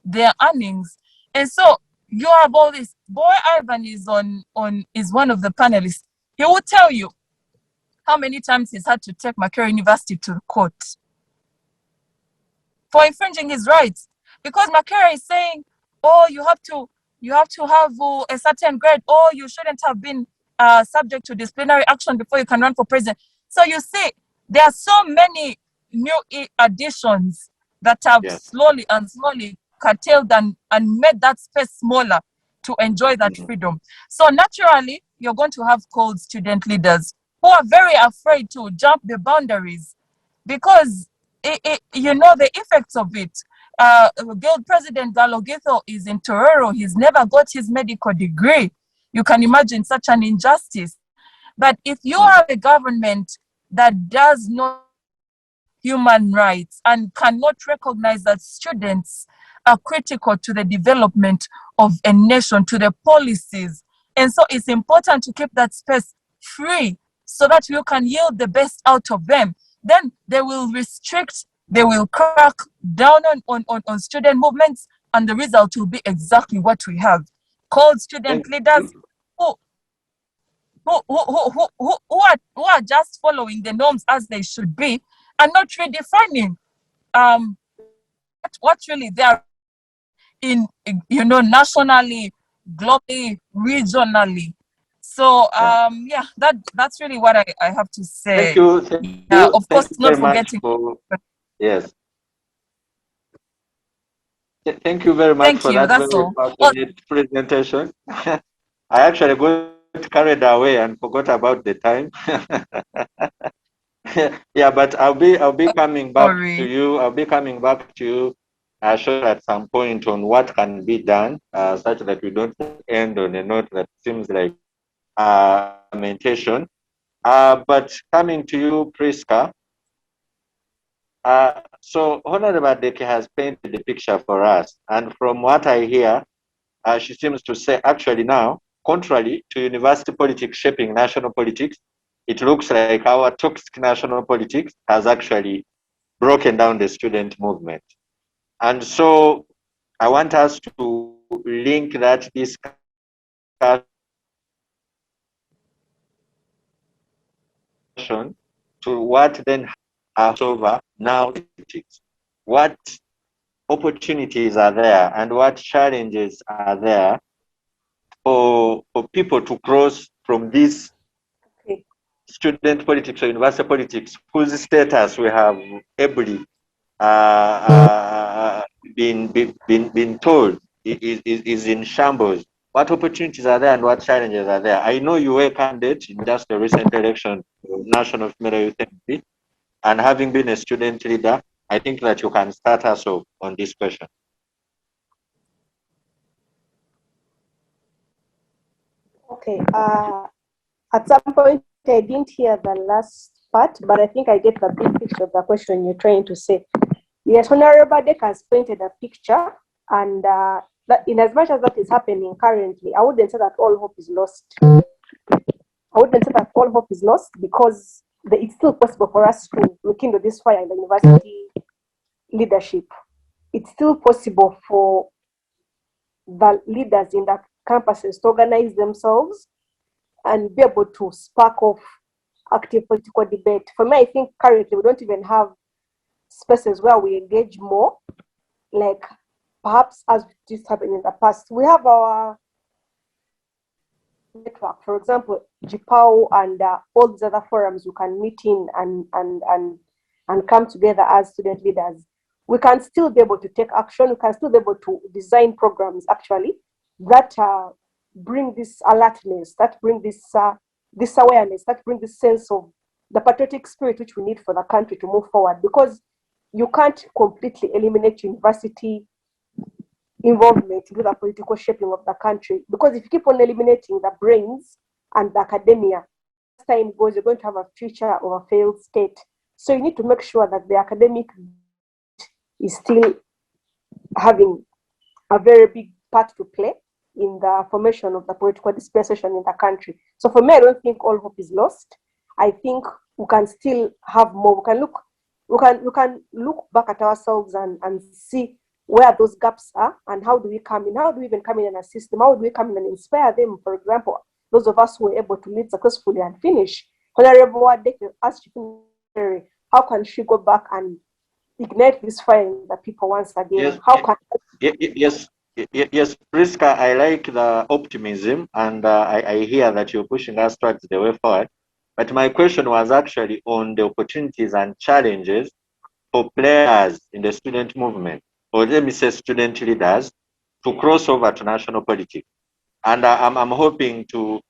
their earnings. And so you have all this. Bwowe Ivan is one of the panelists. He will tell you how many times he's had to take Makerere University to court for infringing his rights, because Makerere is saying, oh, you have to have a certain grade, or you shouldn't have been subject to disciplinary action before you can run for president. So you see, there are so many new additions that have slowly curtailed and made that space smaller to enjoy that freedom. So naturally, you're going to have cold student leaders who are very afraid to jump the boundaries, because you know the effects of it. Guild President Galogitho is in Tororo. He's never got his medical degree. You can imagine such an injustice. But if you have a government that does not human rights and cannot recognize that students are critical to the development of a nation, to the policies, and so it's important to keep that space free so that you can yield the best out of them, then they will restrict, they will crack down on student movements, and the result will be exactly what we have. Cold student leaders who are just following the norms as they should be, and not redefining what really they are in, nationally, globally, regionally. So yeah, that's really what I have to say. Thank you. Of course, not forgetting. Yes. Thank you very much for that very passionate presentation. I actually got carried away and forgot about the time. Yeah, but I'll be coming back to you. I'll be coming back to you sure at some point on what can be done, such that we don't end on a note that seems like lamentation. But coming to you, Prisca. So Honorable Adeke has painted the picture for us, and from what I hear, she seems to say actually now, contrary to university politics shaping national politics, it looks like our toxic national politics has actually broken down the student movement. And so I want us to link that discussion to what then has over now politics. What opportunities are there and what challenges are there for people to cross from this student politics or university politics, whose status we have ably been told is in shambles. What opportunities are there and what challenges are there? I know you were a candidate in just the recent election to National Female Youth MP, and having been a student leader, I think that you can start us off on this question. Okay. At some point, I didn't hear the last part, but I think I get the big picture of the question you're trying to say. Yes, Honorable Adeke has painted a picture, and that in as much as that is happening currently, I wouldn't say that all hope is lost. I wouldn't say that all hope is lost, because it's still possible for us to rekindle this fire in the university leadership. It's still possible for the leaders in the campuses to organize themselves and be able to spark off active political debate. For me, I think currently we don't even have spaces where we engage more, like perhaps as this happened in the past. We have our network, for example, GPAO and all these other forums you can meet in and come together as student leaders. We can still be able to take action. We can still be able to design programs actually that bring this alertness, that bring this awareness, that bring this sense of the patriotic spirit which we need for the country to move forward. Because you can't completely eliminate university involvement into the political shaping of the country. Because if you keep on eliminating the brains and the academia, as time goes, you're going to have a future of a failed state. So you need to make sure that the academic is still having a very big part to play, in the formation of the political dispensation in the country. So for me, I don't think all hope is lost. I think we can still have more. We can look back at ourselves and see where those gaps are and how do we come in, how do we even come in and assist them, how do we come in and inspire them. For example, those of us who were able to lead successfully and finish. Honorable Adeke asked Makerere, how can she go back and ignite this fire in the people once again? Yes, Prisca, I like the optimism, and I hear that you're pushing us towards the way forward. But my question was actually on the opportunities and challenges for players in the student movement, or let me say student leaders, to cross over to national politics. And I'm hoping to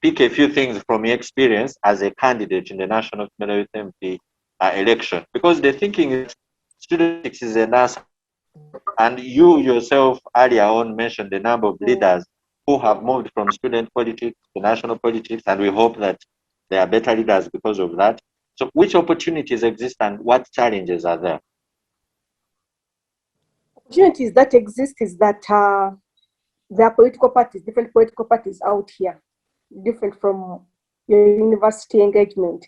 pick a few things from your experience as a candidate in the National Youth MP election, because the thinking is students is a NASA, and you yourself earlier on mentioned the number of leaders who have moved from student politics to national politics, and we hope that they are better leaders because of that. So which opportunities exist and what challenges are there? Opportunities that exist is that there are political parties, different political parties out here, different from your university engagement.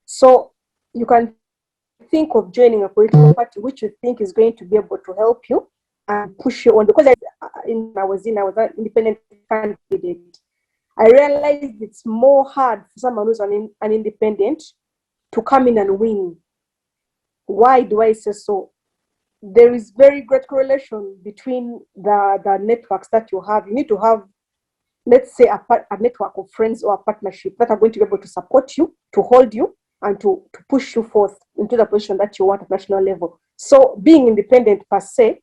So you can think of joining a political party which you think is going to be able to help you and push you on. Because I was an independent candidate. I realized it's more hard for someone who's an independent to come in and win. Why do I say so? There is very great correlation between the networks that you have. You need to have, let's say, a network of friends or a partnership that are going to be able to support you, to hold you, and to push you forth into the position that you want at national level. So being independent per se,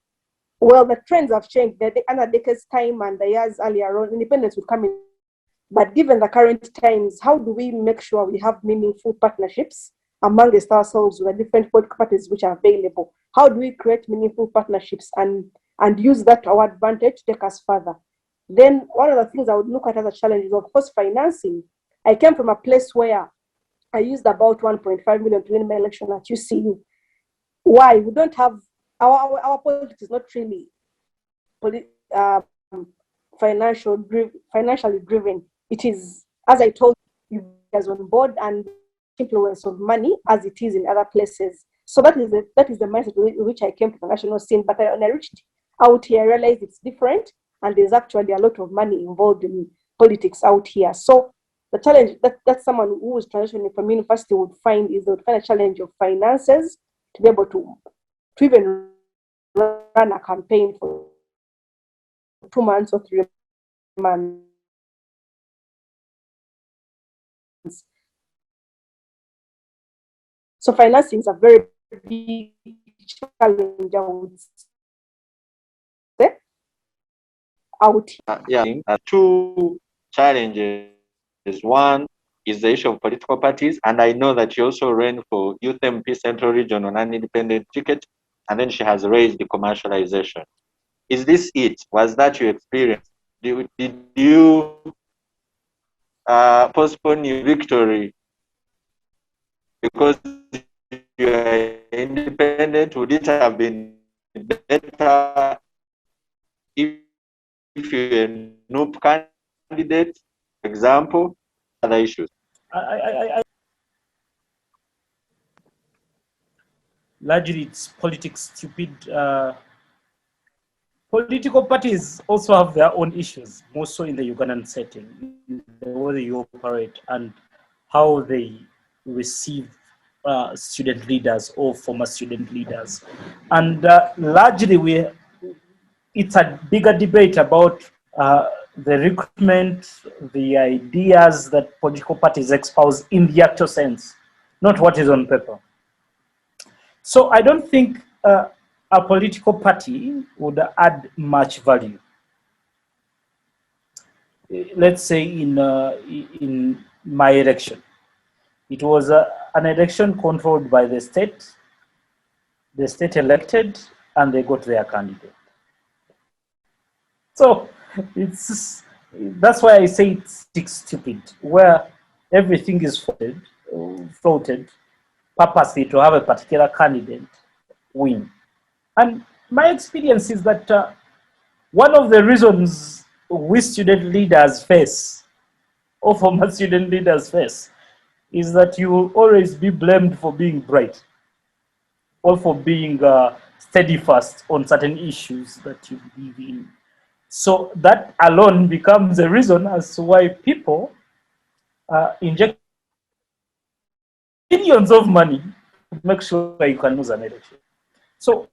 well, the trends have changed. Under Adeke's time and the years earlier on, independence would come in. But given the current times, how do we make sure we have meaningful partnerships amongst ourselves with the different political parties which are available? How do we create meaningful partnerships and use that to our advantage to take us further? Then one of the things I would look at as a challenge is, of course, financing. I came from a place where I used about 1.5 million to win my election at UCU. Why? We don't have, our politics is not really financially driven. It is, as I told you guys on board, and influence of money as it is in other places. So that is the mindset with which I came to the national scene. But when I reached out here, I realized it's different, and there's actually a lot of money involved in politics out here. So the challenge that someone who is transitioning from university would find is they would find a challenge of finances to be able to even run a campaign for 2 months or 3 months. So financing is a very big challenge, I would say, out here. Two challenges. One is the issue of political parties, and I know that she also ran for Youth MP Central Region on an independent ticket, and then she has raised the commercialization. Is this it? Was that your experience? Did you postpone your victory because you are independent? Would it have been better if you're a new candidate, for example? Other issues. Largely, it's politics stupid. Political parties also have their own issues, more so in the Ugandan setting, the way they operate and how they receive student leaders or former student leaders. And largely, it's a bigger debate about the recruitment, the ideas that political parties espouse in the actual sense, not what is on paper. So I don't think a political party would add much value. Let's say in my election, it was an election controlled by the state elected, and they got their candidate. So that's why I say it's stupid, where everything is floated purposely to have a particular candidate win. And my experience is that one of the reasons we student leaders face, or former student leaders face, is that you will always be blamed for being bright or for being steadfast on certain issues that you believe in. So that alone becomes a reason as to why people inject billions of money to make sure you can lose an election. So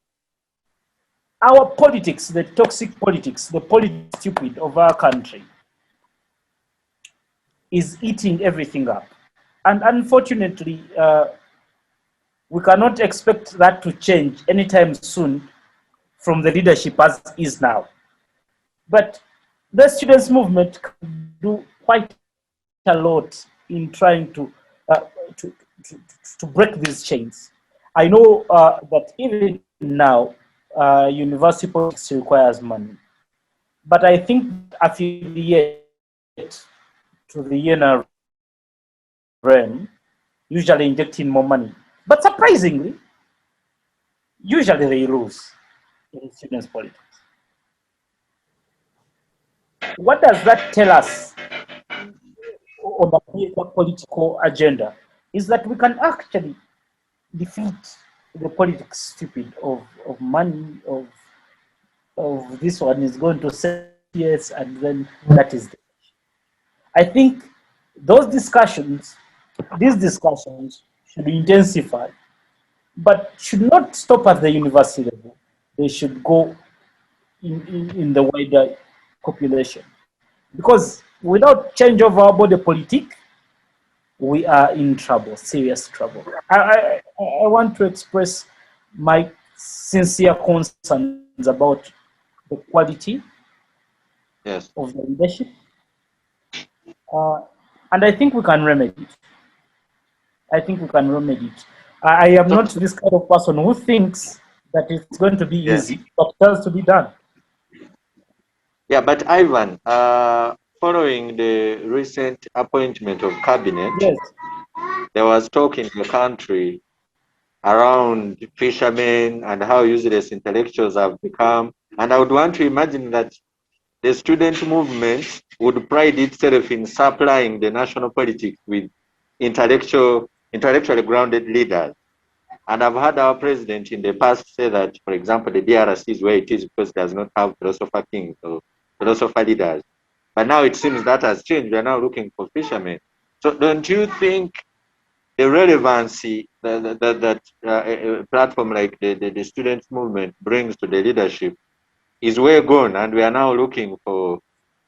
our politics, the toxic politics, the politics stupid of our country is eating everything up. And unfortunately, we cannot expect that to change anytime soon from the leadership as is now. But the students' movement can do quite a lot in trying to break these chains. I know that even now, university politics requires money, but I think affiliate to the NRM usually injecting more money. But surprisingly, usually they lose in students' politics. What does that tell us on the political agenda? Is that we can actually defeat the politics stupid of money, of this one is going to say yes, and then that is the issue. I think these discussions should intensify, but should not stop at the university level. They should go in the wider population. Because without change of our body politic, we are in trouble, serious trouble. I want to express my sincere concerns about the quality of the leadership. And I think we can remedy it. I am not this kind of person who thinks that it's going to be easy, but it has to be done. Yeah, but Ivan, following the recent appointment of cabinet, there was talk in the country around fishermen and how useless intellectuals have become. And I would want to imagine that the student movement would pride itself in supplying the national politics with intellectually grounded leaders. And I've heard our president in the past say that, for example, the DRC is where it is because it does not have philosopher kings or philosopher leaders. But now it seems that has changed. We are now looking for fishermen. So don't you think the relevancy that a platform like the students' movement brings to the leadership is way gone, and we are now looking for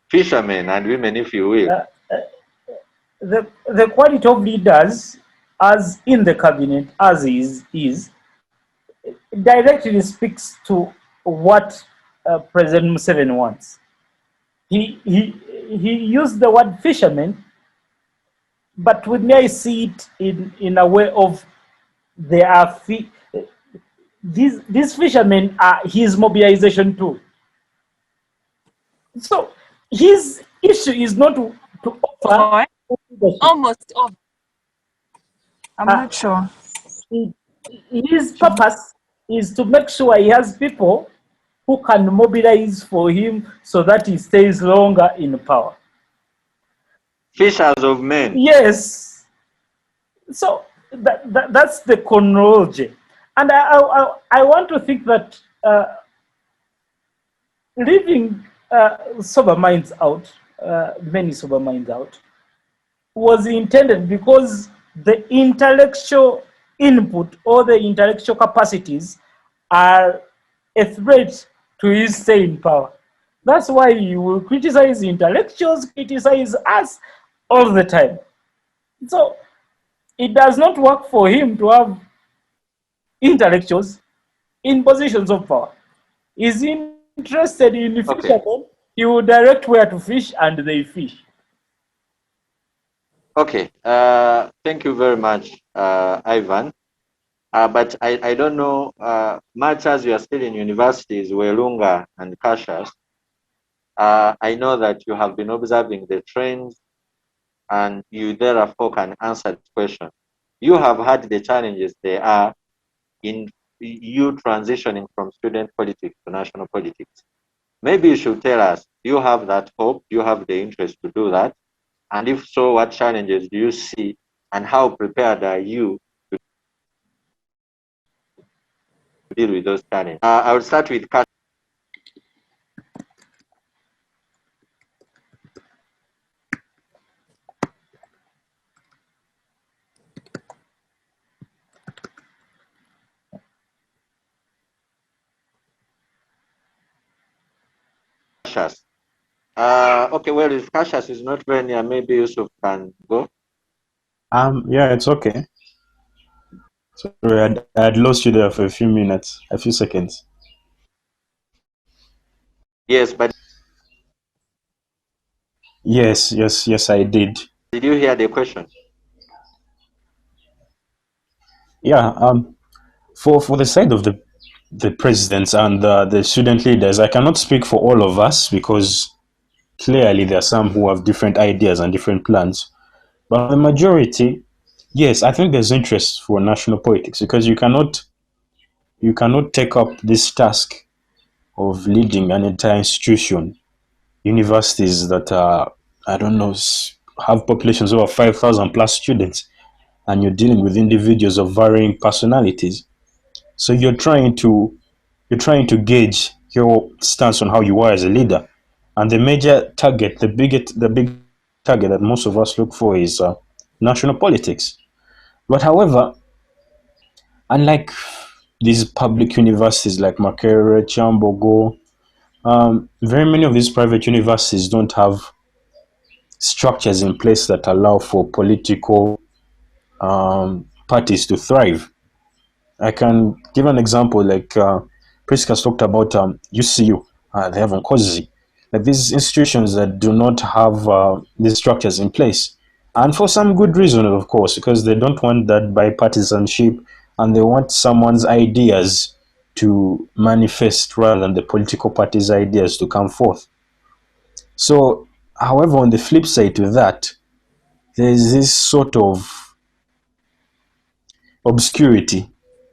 fishermen and women, if you will? The quality of leaders, as in the cabinet, as is directly speaks to what President Museveni wants. He used the word fishermen, but with me I see it in a way of there are these fishermen are his mobilization tool. So his issue is not to offer almost over. I'm not sure. His purpose is to make sure he has people who can mobilize for him so that he stays longer in power. Fishers of men. Yes. So that's the chronology. And I want to think that leaving sober minds out, many sober minds out, was intended because the intellectual input or the intellectual capacities are a threat to his stay in power. That's why you will criticize intellectuals, criticize us all the time. So it does not work for him to have intellectuals in positions of power. Is he interested in fishermen? He will direct where to fish and they fish. Okay, thank you very much, Ivan. But I don't know, much as you are still in universities, Welunga and Cassious, I know that you have been observing the trends and you therefore can answer the question. You have had the challenges there are in you transitioning from student politics to national politics. maybe you should tell us, do you have that hope? Do you have the interest to do that? And if so, what challenges do you see and how prepared are you to deal with those challenges? I will start with Cassious. Okay, well, if Cassious is not very near, maybe Yusuf can go. Yeah, it's okay. Sorry, I had lost you there for a few minutes, a few seconds. Yes, but Yes, I did. did you hear the question? Yeah, for the side of the presidents and the student leaders, I cannot speak for all of us because clearly there are some who have different ideas and different plans. But the majority, yes, I think there's interest for national politics because you cannot take up this task of leading an entire institution, universities that are, I don't know, have populations over 5,000 plus students, and you're dealing with individuals of varying personalities. So you're trying to gauge your stance on how you are as a leader. And the major target, the big target that most of us look for is national politics. But however, unlike these public universities like Makerere, Chambogo, very many of these private universities don't have structures in place that allow for political parties to thrive. I can give an example like Prisca talked about UCU, they have Onkozi. Like these institutions that do not have these structures in place. And for some good reason, of course, because they don't want that bipartisanship and they want someone's ideas to manifest rather than the political party's ideas to come forth. So, however, on the flip side to that, there's this sort of obscurity.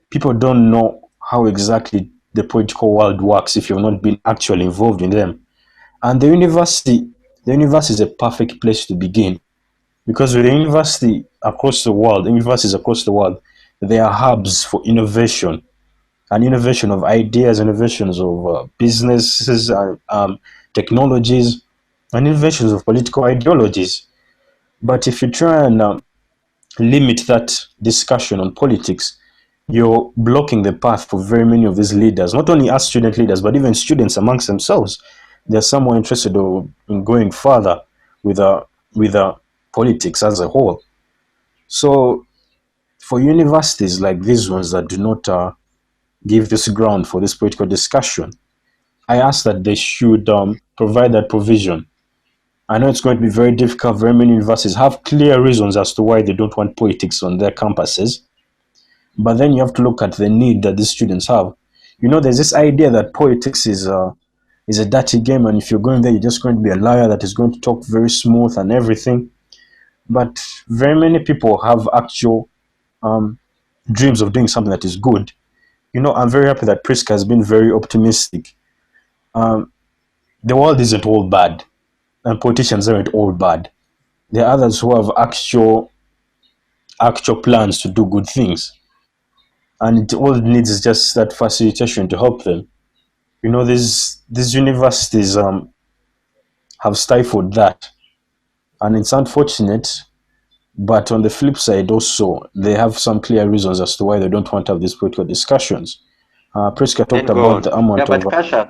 People don't know how exactly the political world works if you've not been actually involved in them. And the university is a perfect place to begin because with the universities across the world, they are hubs for innovation and innovation of ideas, innovations of businesses, technologies, and innovations of political ideologies. But if you try and limit that discussion on politics, you're blocking the path for very many of these leaders, not only as student leaders, but even students amongst themselves. They're somewhat interested in going further with politics as a whole. So for universities like these ones that do not give this ground for this political discussion, I ask that they should provide that provision. I know it's going to be very difficult. Very many universities have clear reasons as to why they don't want politics on their campuses. But then you have to look at the need that these students have. There's this idea that politics is a dirty game, and if you're going there, you're just going to be a liar that is going to talk very smooth and everything. But very many people have actual dreams of doing something that is good. I'm very happy that Prisca has been very optimistic. The world isn't all bad, and politicians aren't all bad. There are others who have actual plans to do good things, and all it needs is just that facilitation to help them. These universities have stifled that, and it's unfortunate. But on the flip side, also they have some clear reasons as to why they don't want to have these political discussions. Prisca talked about the amount but of. Cassious,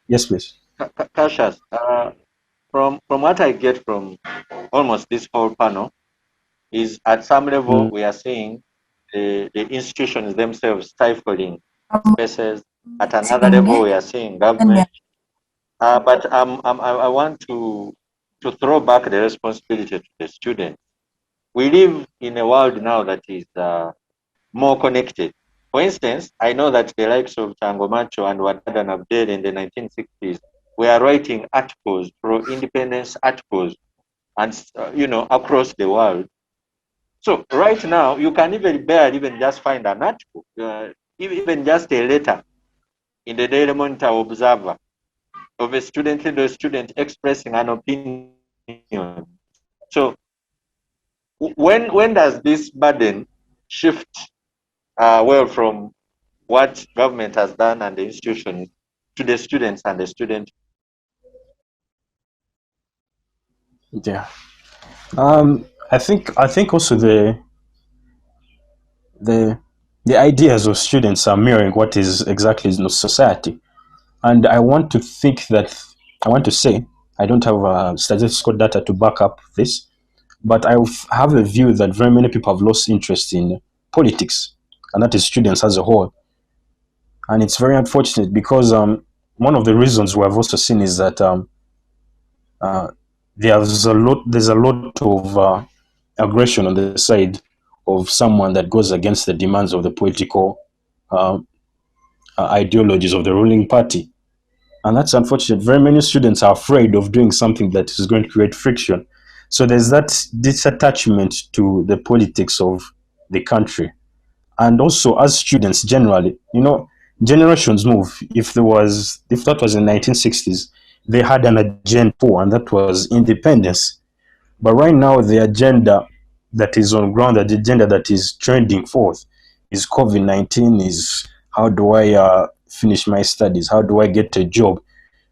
Yes, please. Cassious, from what I get from almost this whole panel, is at some level we are seeing the institutions themselves stifling spaces. At another level, we are seeing government. But I want to throw back the responsibility to the students. We live in a world now that is more connected. For instance, I know that the likes of Changomacho and Wadada and Abdel in the 1960s were writing articles, pro-independence articles, and across the world. So right now, you can even just find an article, even just a letter in the Daily Monitor Observer of a student leader or student expressing an opinion. So when does this burden shift well from what government has done and the institution to the students and the student? Yeah. I think also the ideas of students are mirroring what is exactly in society. And I want to say, I don't have statistical data to back up this, but I have a view that very many people have lost interest in politics, and that is students as a whole. And it's very unfortunate because one of the reasons we have also seen is that there's a lot of aggression on the side of someone that goes against the demands of the political ideologies of the ruling party. And that's unfortunate. Very many students are afraid of doing something that is going to create friction. So there's that disattachment to the politics of the country. And also as students generally, generations move. If that was in the 1960s, they had an agenda for, and that was independence. But right now, the agenda that is on ground, the agenda that is trending forth is COVID-19, is how do I finish my studies? How do I get a job?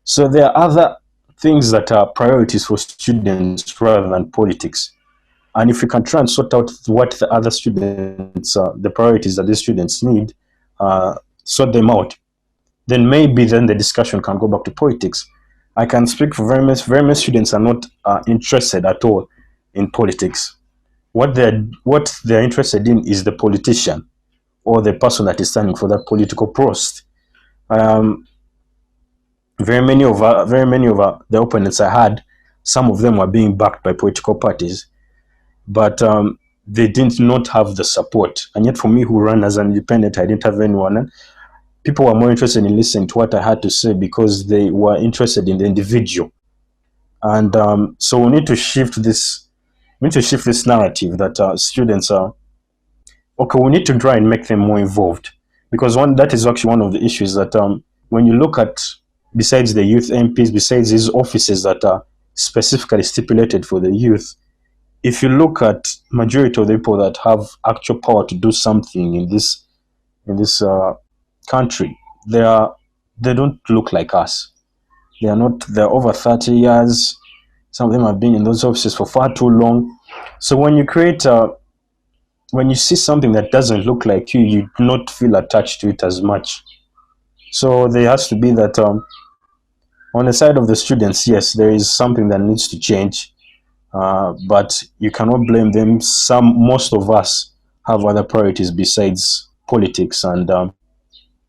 So there are other things that are priorities for students rather than politics. And if we can try and sort out what the other students, the priorities that the students need, sort them out, then maybe then the discussion can go back to politics. I can speak for very many students are not interested at all in politics. What they're interested in is the politician or the person that is standing for that political post. Very many of the opponents I had, some of them were being backed by political parties, but they did not have the support. And yet for me, who ran as an independent, I didn't have anyone. People were more interested in listening to what I had to say because they were interested in the individual. And so we need to shift this narrative that students are, okay, we need to try and make them more involved. Because that is actually one of the issues that when you look at, besides the youth MPs, besides these offices that are specifically stipulated for the youth, if you look at majority of the people that have actual power to do something in this country, they don't look like us. They're over 30 years. Some of them have been in those offices for far too long. So when you when you see something that doesn't look like you, you do not feel attached to it as much. So there has to be that on the side of the students, yes, there is something that needs to change, but you cannot blame them. Most of us have other priorities besides politics, and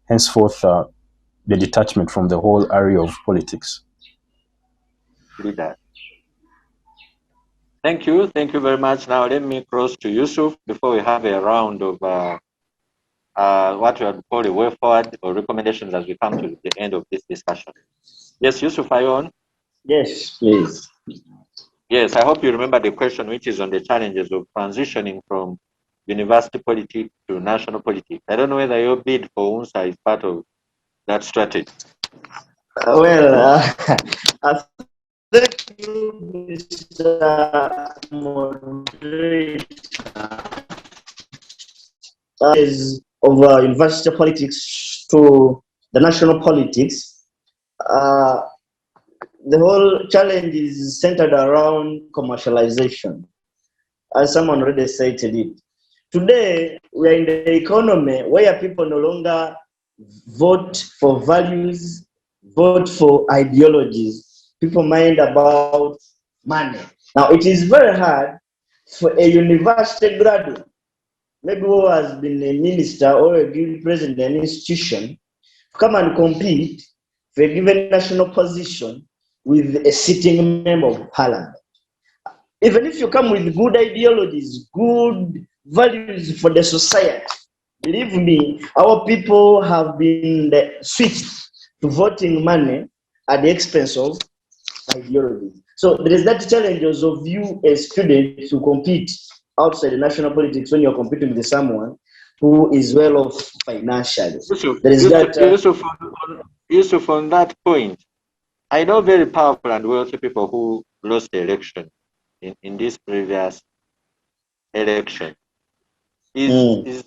henceforth the detachment from the whole area of politics. Leader. Thank you very much. Now let me cross to Yusuf before we have a round of what we would call a way forward or recommendations as we come to the end of this discussion. Yes, Yusuf, are you on? Yes, please. Yes, I hope you remember the question, which is on the challenges of transitioning from university politics to national politics. I don't know whether your bid for UNSA is part of that strategy. I thank you, Mr. Moderator. Of university politics to the national politics, the whole challenge is centered around commercialization, as someone already stated it. Today, we are in the economy where people no longer vote for values, vote for ideologies. People mind about money. Now, it is very hard for a university graduate, maybe who has been a minister or a guild president in an institution, to come and compete for a given national position with a sitting member of parliament. Even if you come with good ideologies, good values for the society, believe me, our people have been switched to voting money at the expense of ideology. So there is that challenge of you as students to compete outside the national politics when you're competing with someone who is well off financially. Yusuf, on that point, I know very powerful and wealthy people who lost the election in this previous election. Is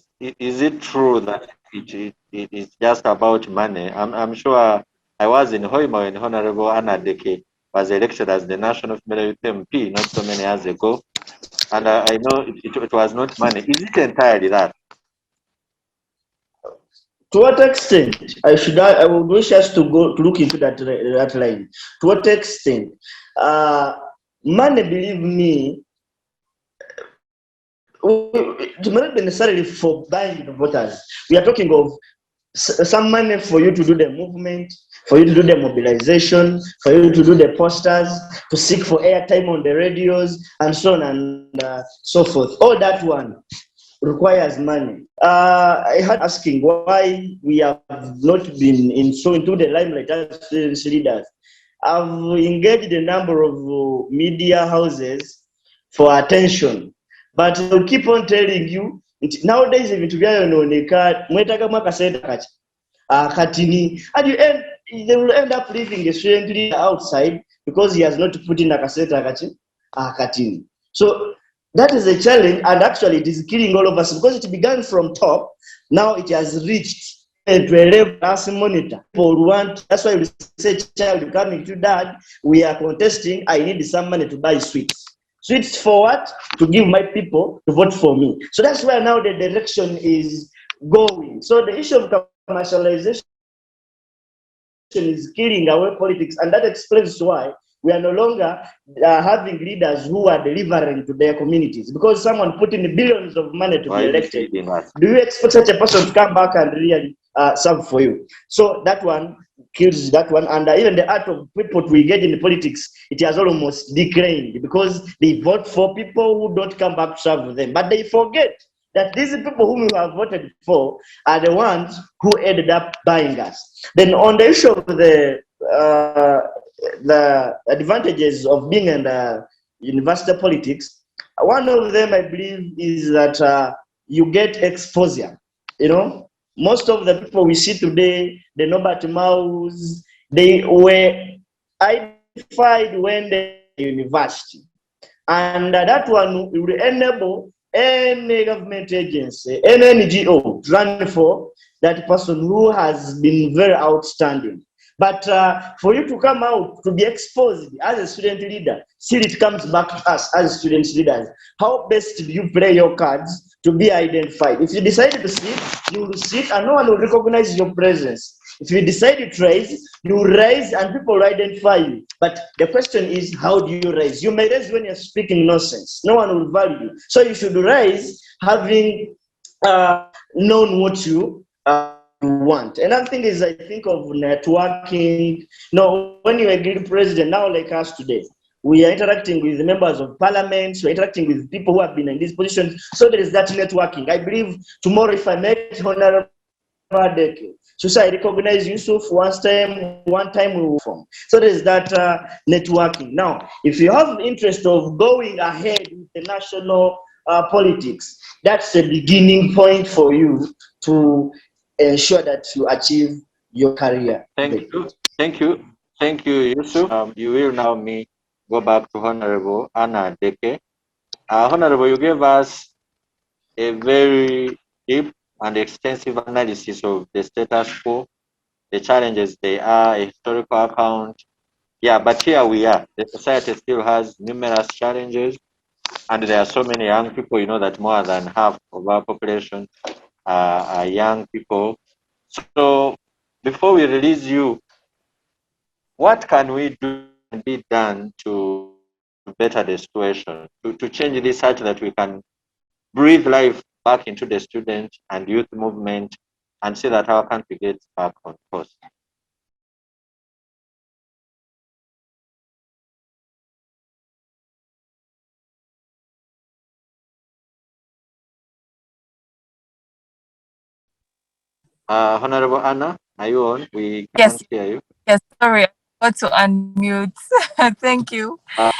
it true that it is just about money? I'm sure I was in Hoima when Honorable Adeke was elected as the National Female Youth MP not so many years ago, and I know it was not money. Is it entirely that? To what extent? I would wish us to look into that line. To what extent? Money, believe me, it may not be necessarily for buying the voters. We are talking of some money for you to do the movement, for you to do the mobilization, for you to do the posters, to seek for airtime on the radios, and so on and so forth. All that one requires money. I had asking why we have not been into the limelight as leaders. I've engaged a number of media houses for attention, but I'll keep on telling you, nowadays ebintu byayononeka mwetagamu akasente kati katini, and they will end up leaving a student leader outside because he has not put in akasente katini. So that is a challenge, and actually it is killing all of us because it began from top. Now it has reached to a level as monitor. People want, that's why we say, child coming to dad, we are contesting, I need some money to buy sweets. Sweets for what? To give my people to vote for me. So that's where now the direction is going. So the issue of commercialization is killing our politics, and that explains why we are no longer having leaders who are delivering to their communities, because someone put in billions of money to be elected. Do you expect such a person to come back and really serve for you? So that one kills that one, and even the art of people to engage in politics, it has almost declined because they vote for people who don't come back to serve them, but they forget that these people whom we have voted for are the ones who ended up buying us. Then on the issue of the advantages of being in the university politics, one of them I believe is that you get exposure. You know, most of the people we see today, the Nobert Maus, they were identified when they were university, and that one will enable any government agency, any NGO to run for that person who has been very outstanding. But for you to come out to be exposed as a student leader, still it comes back to us as student leaders. How best do you play your cards to be identified? If you decide to sit, you will sit and no one will recognize your presence. If you decide to raise, you will raise and people will identify you. But the question is, how do you raise? You may raise when you're speaking nonsense. No one will value you. So you should raise having known what you want. Another thing is, I think of networking. No, when you're a guild president, now like us today, we are interacting with members of parliament, we're interacting with people who have been in these positions. So there is that networking. I believe tomorrow, if I make Honorable Adeke, so I recognize Yusuf one time we will form. So there is that networking. Now, if you have interest of going ahead with the national politics, that's a beginning point for you to ensure that you achieve your career. Thank you, Yusuf. You will now go back to Honorable Adeke. Honorable, you gave us a very deep and extensive analysis of the status quo, the challenges they are, a historical account. Yeah, but here we are. The society still has numerous challenges, and there are so many young people. You know that more than half of our population are young people. So before we release you, what can we do and be done to better the situation, to change this such that we can breathe life back into the student and youth movement and see that our country gets back on course? Honorable Anna, are you on? We can't hear you. Yes, sorry, I forgot to unmute. Thank you. I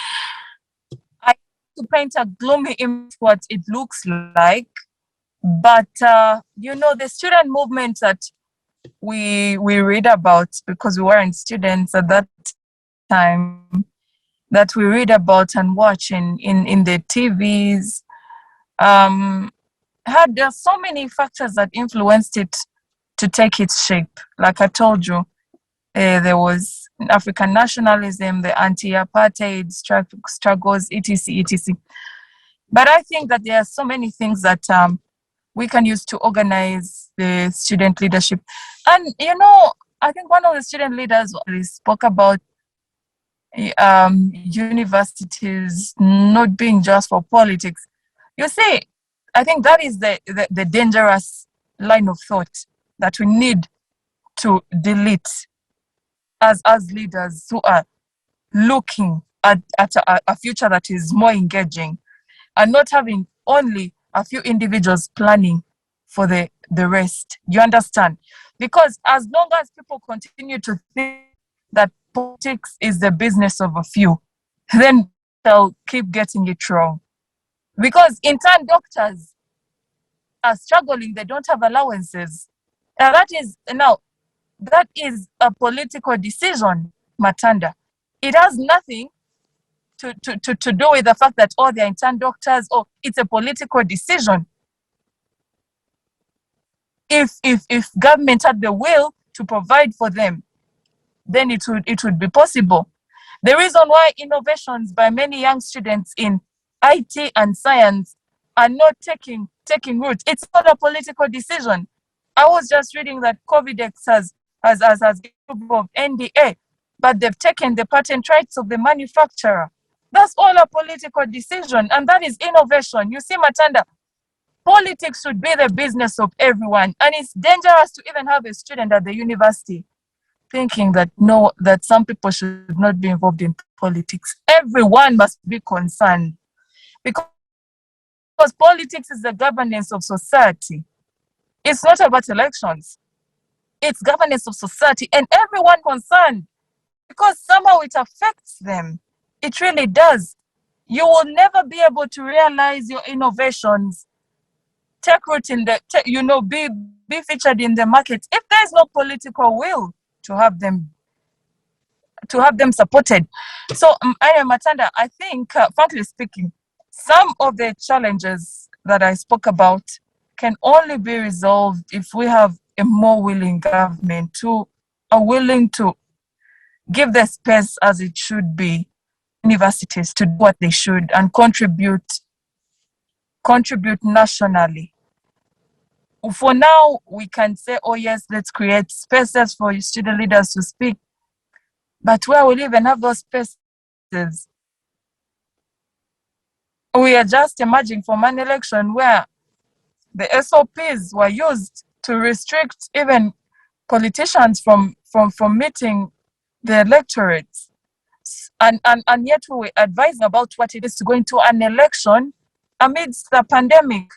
have to paint a gloomy image what it looks like, but you know, the student movement that we read about, because we weren't students at that time that we read about and watch in the TVs, there are so many factors that influenced it to take its shape. Like I told you, there was African nationalism, the anti-apartheid struggles, etc., etc. But I think that there are so many things that we can use to organize the student leadership. And, I think one of the student leaders spoke about universities not being just for politics. You see, I think that is the dangerous line of thought that we need to delete as leaders who are looking at a future that is more engaging and not having only a few individuals planning for the rest. You understand? Because as long as people continue to think that politics is the business of a few, then they'll keep getting it wrong. Because in turn, doctors are struggling, they don't have allowances. And that is a political decision, Matanda. It has nothing to do with the fact that they're intern doctors, or it's a political decision. If government had the will to provide for them, then it would be possible. The reason why innovations by many young students in IT and science are not taking root, it's not a political decision. I was just reading that COVIDX has group of NDA, but they've taken the patent rights of the manufacturer. That's all a political decision, and that is innovation. You see, Matanda, politics should be the business of everyone, and it's dangerous to even have a student at the university thinking that some people should not be involved in politics. Everyone must be concerned, because politics is the governance of society. It's not about elections. It's governance of society and everyone concerned, because somehow it affects them. It really does. You will never be able to realize your innovations, take root in be featured in the market if there is no political will to have them supported. So, Matanda, I think, frankly speaking, some of the challenges that I spoke about can only be resolved if we have a more willing government who are willing to give the space as it should be, universities to do what they should and contribute nationally. For now, we can say, oh yes, let's create spaces for student leaders to speak. But where will even have those spaces? We are just emerging from an election where the SOPs were used to restrict even politicians from meeting the electorates. And yet we were advising about what it is to go into an election amidst the pandemic.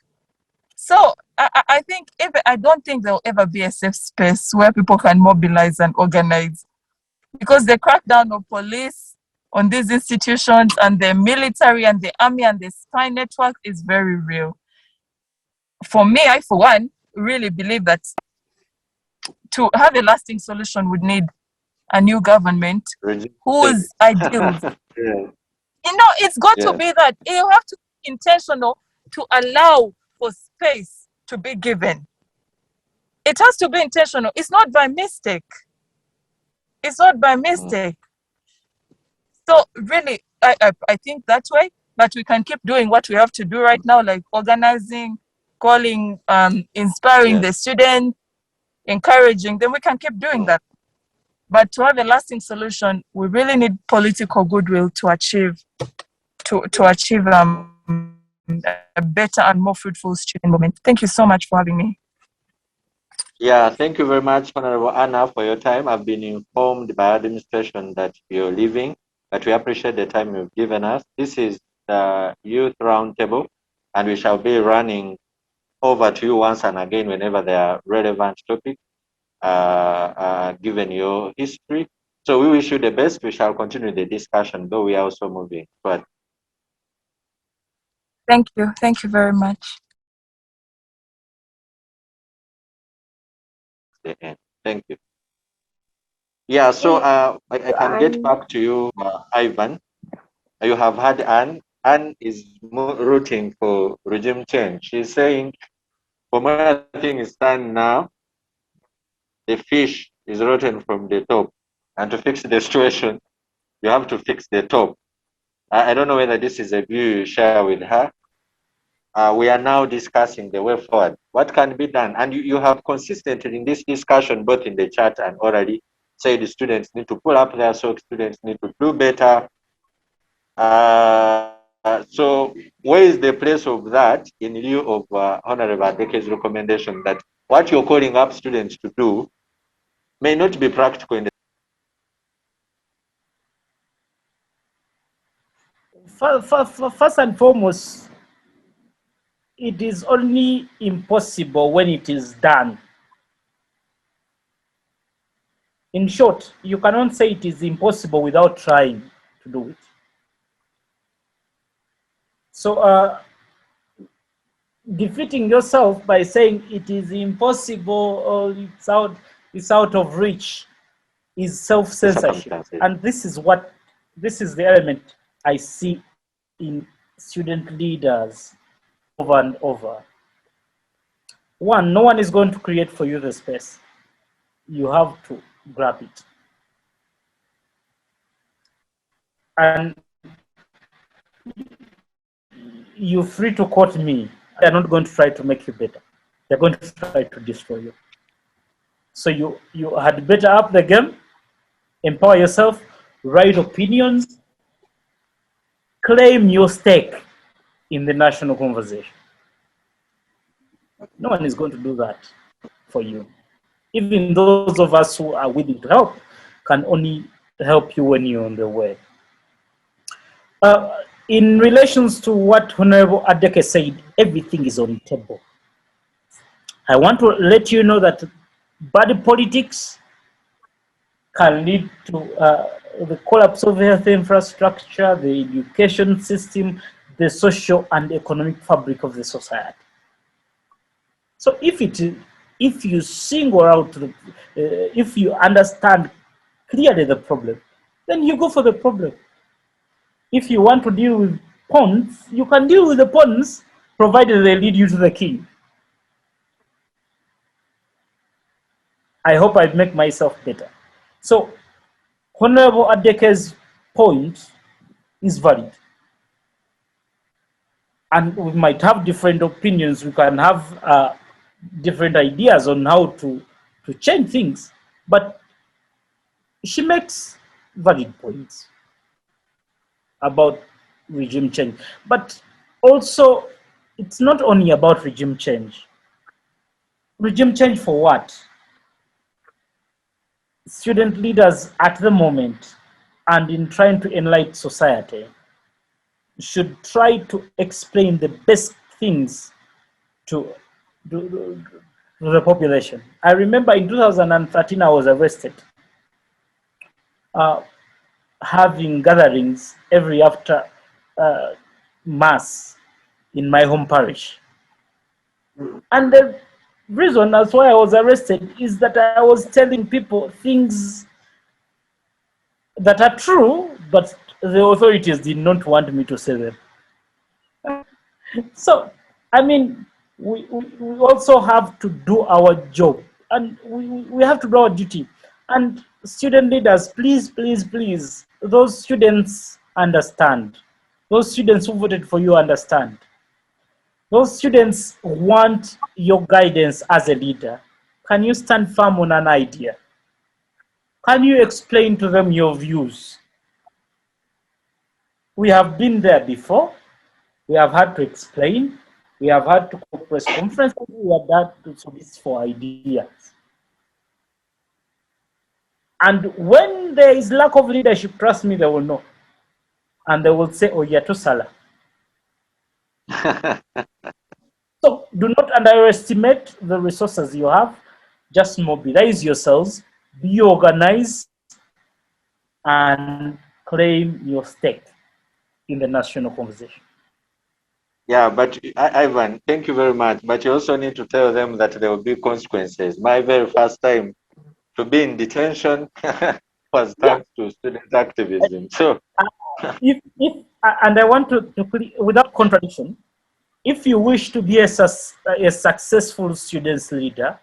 So I think I don't think there will ever be a safe space where people can mobilize and organize, because the crackdown of police on these institutions and the military and the army and the spy network is very real. For me, I, for one, really believe that to have a lasting solution would need a new government whose ideals, it's got to be that you have to be intentional to allow for space to be given. It has to be intentional. It's not by mistake. It's not by mistake. So really, I think that way, but we can keep doing what we have to do right now, like organizing, calling, inspiring the students, encouraging them. We can keep doing that. But to have a lasting solution, we really need political goodwill to achieve a better and more fruitful student movement. Thank you so much for having me. Yeah, thank you very much, Honorable Anna, for your time. I've been informed by administration that you're leaving, but we appreciate the time you've given us. This is the Youth Roundtable, and we shall be running over to you once and again whenever there are relevant topics, given your history. So we wish you the best. We shall continue the discussion, though we are also moving. But thank you. Thank you very much. The end. Thank you. Yeah, so I can get back to you, Ivan. You have had Anne. Anne is rooting for regime change. She's saying, from where things stand now, the fish is rotten from the top. And to fix the situation, you have to fix the top. I don't know whether this is a view you share with her. We are now discussing the way forward. What can be done? And you have consistently in this discussion, both in the chat and already, said the students need to pull up their socks, students need to do better. So where is the place of that in lieu of Honorable Adeke's recommendation that what you're calling up students to do may not be practical in the First and foremost, it is only impossible when it is done. In short, you cannot say it is impossible without trying to do it. So defeating yourself by saying it is impossible or it's out of reach is self-censorship. And this is the element I see in student leaders over and over. One, no one is going to create for you the space. You have to grab it. And you're free to quote me. They're not going to try to make you better. They're going to try to destroy you. So you had better up the game, empower yourself, write opinions, claim your stake in the national conversation. No one is going to do that for you. Even those of us who are willing to help can only help you when you're on the way. In relations to what Honorable Adeke said, everything is on the table. I want to let you know that bad politics can lead to the collapse of health infrastructure, the education system, the social and economic fabric of the society. So if you single out, if you understand clearly the problem, then you go for the problem. If you want to deal with pawns, you can deal with the pawns, provided they lead you to the king. I hope I make myself better. So, Honorable Adeke's point is valid. And we might have different opinions. We can have different ideas on how to change things. But she makes valid points about regime change. But also, it's not only about regime change. Regime change for what? Student leaders at the moment and in trying to enlighten society should try to explain the best things to the population. I remember in 2013 I was arrested having gatherings every after mass in my home parish. And the reason that's why I was arrested is that I was telling people things that are true, but the authorities did not want me to say them. So, I mean, we also have to do our job, and we have to do our duty. And student leaders, please, please, please, those students understand. Those students who voted for you understand. Those students want your guidance as a leader. Can you stand firm on an idea? Can you explain to them your views? We have been there before. We have had to explain. We have had to call press conferences. We have had to solicit for ideas. And when there is lack of leadership, trust me, they will know. And they will say, oh, yeah, to Salah. So do not underestimate the resources you have. Just mobilize yourselves, be organized, and claim your stake in the national conversation. Yeah, but Ivan, thank you very much. But you also need to tell them that there will be consequences. My very first time to be in detention was thanks to student activism. So, if and I want to without contradiction, if you wish to be a successful students leader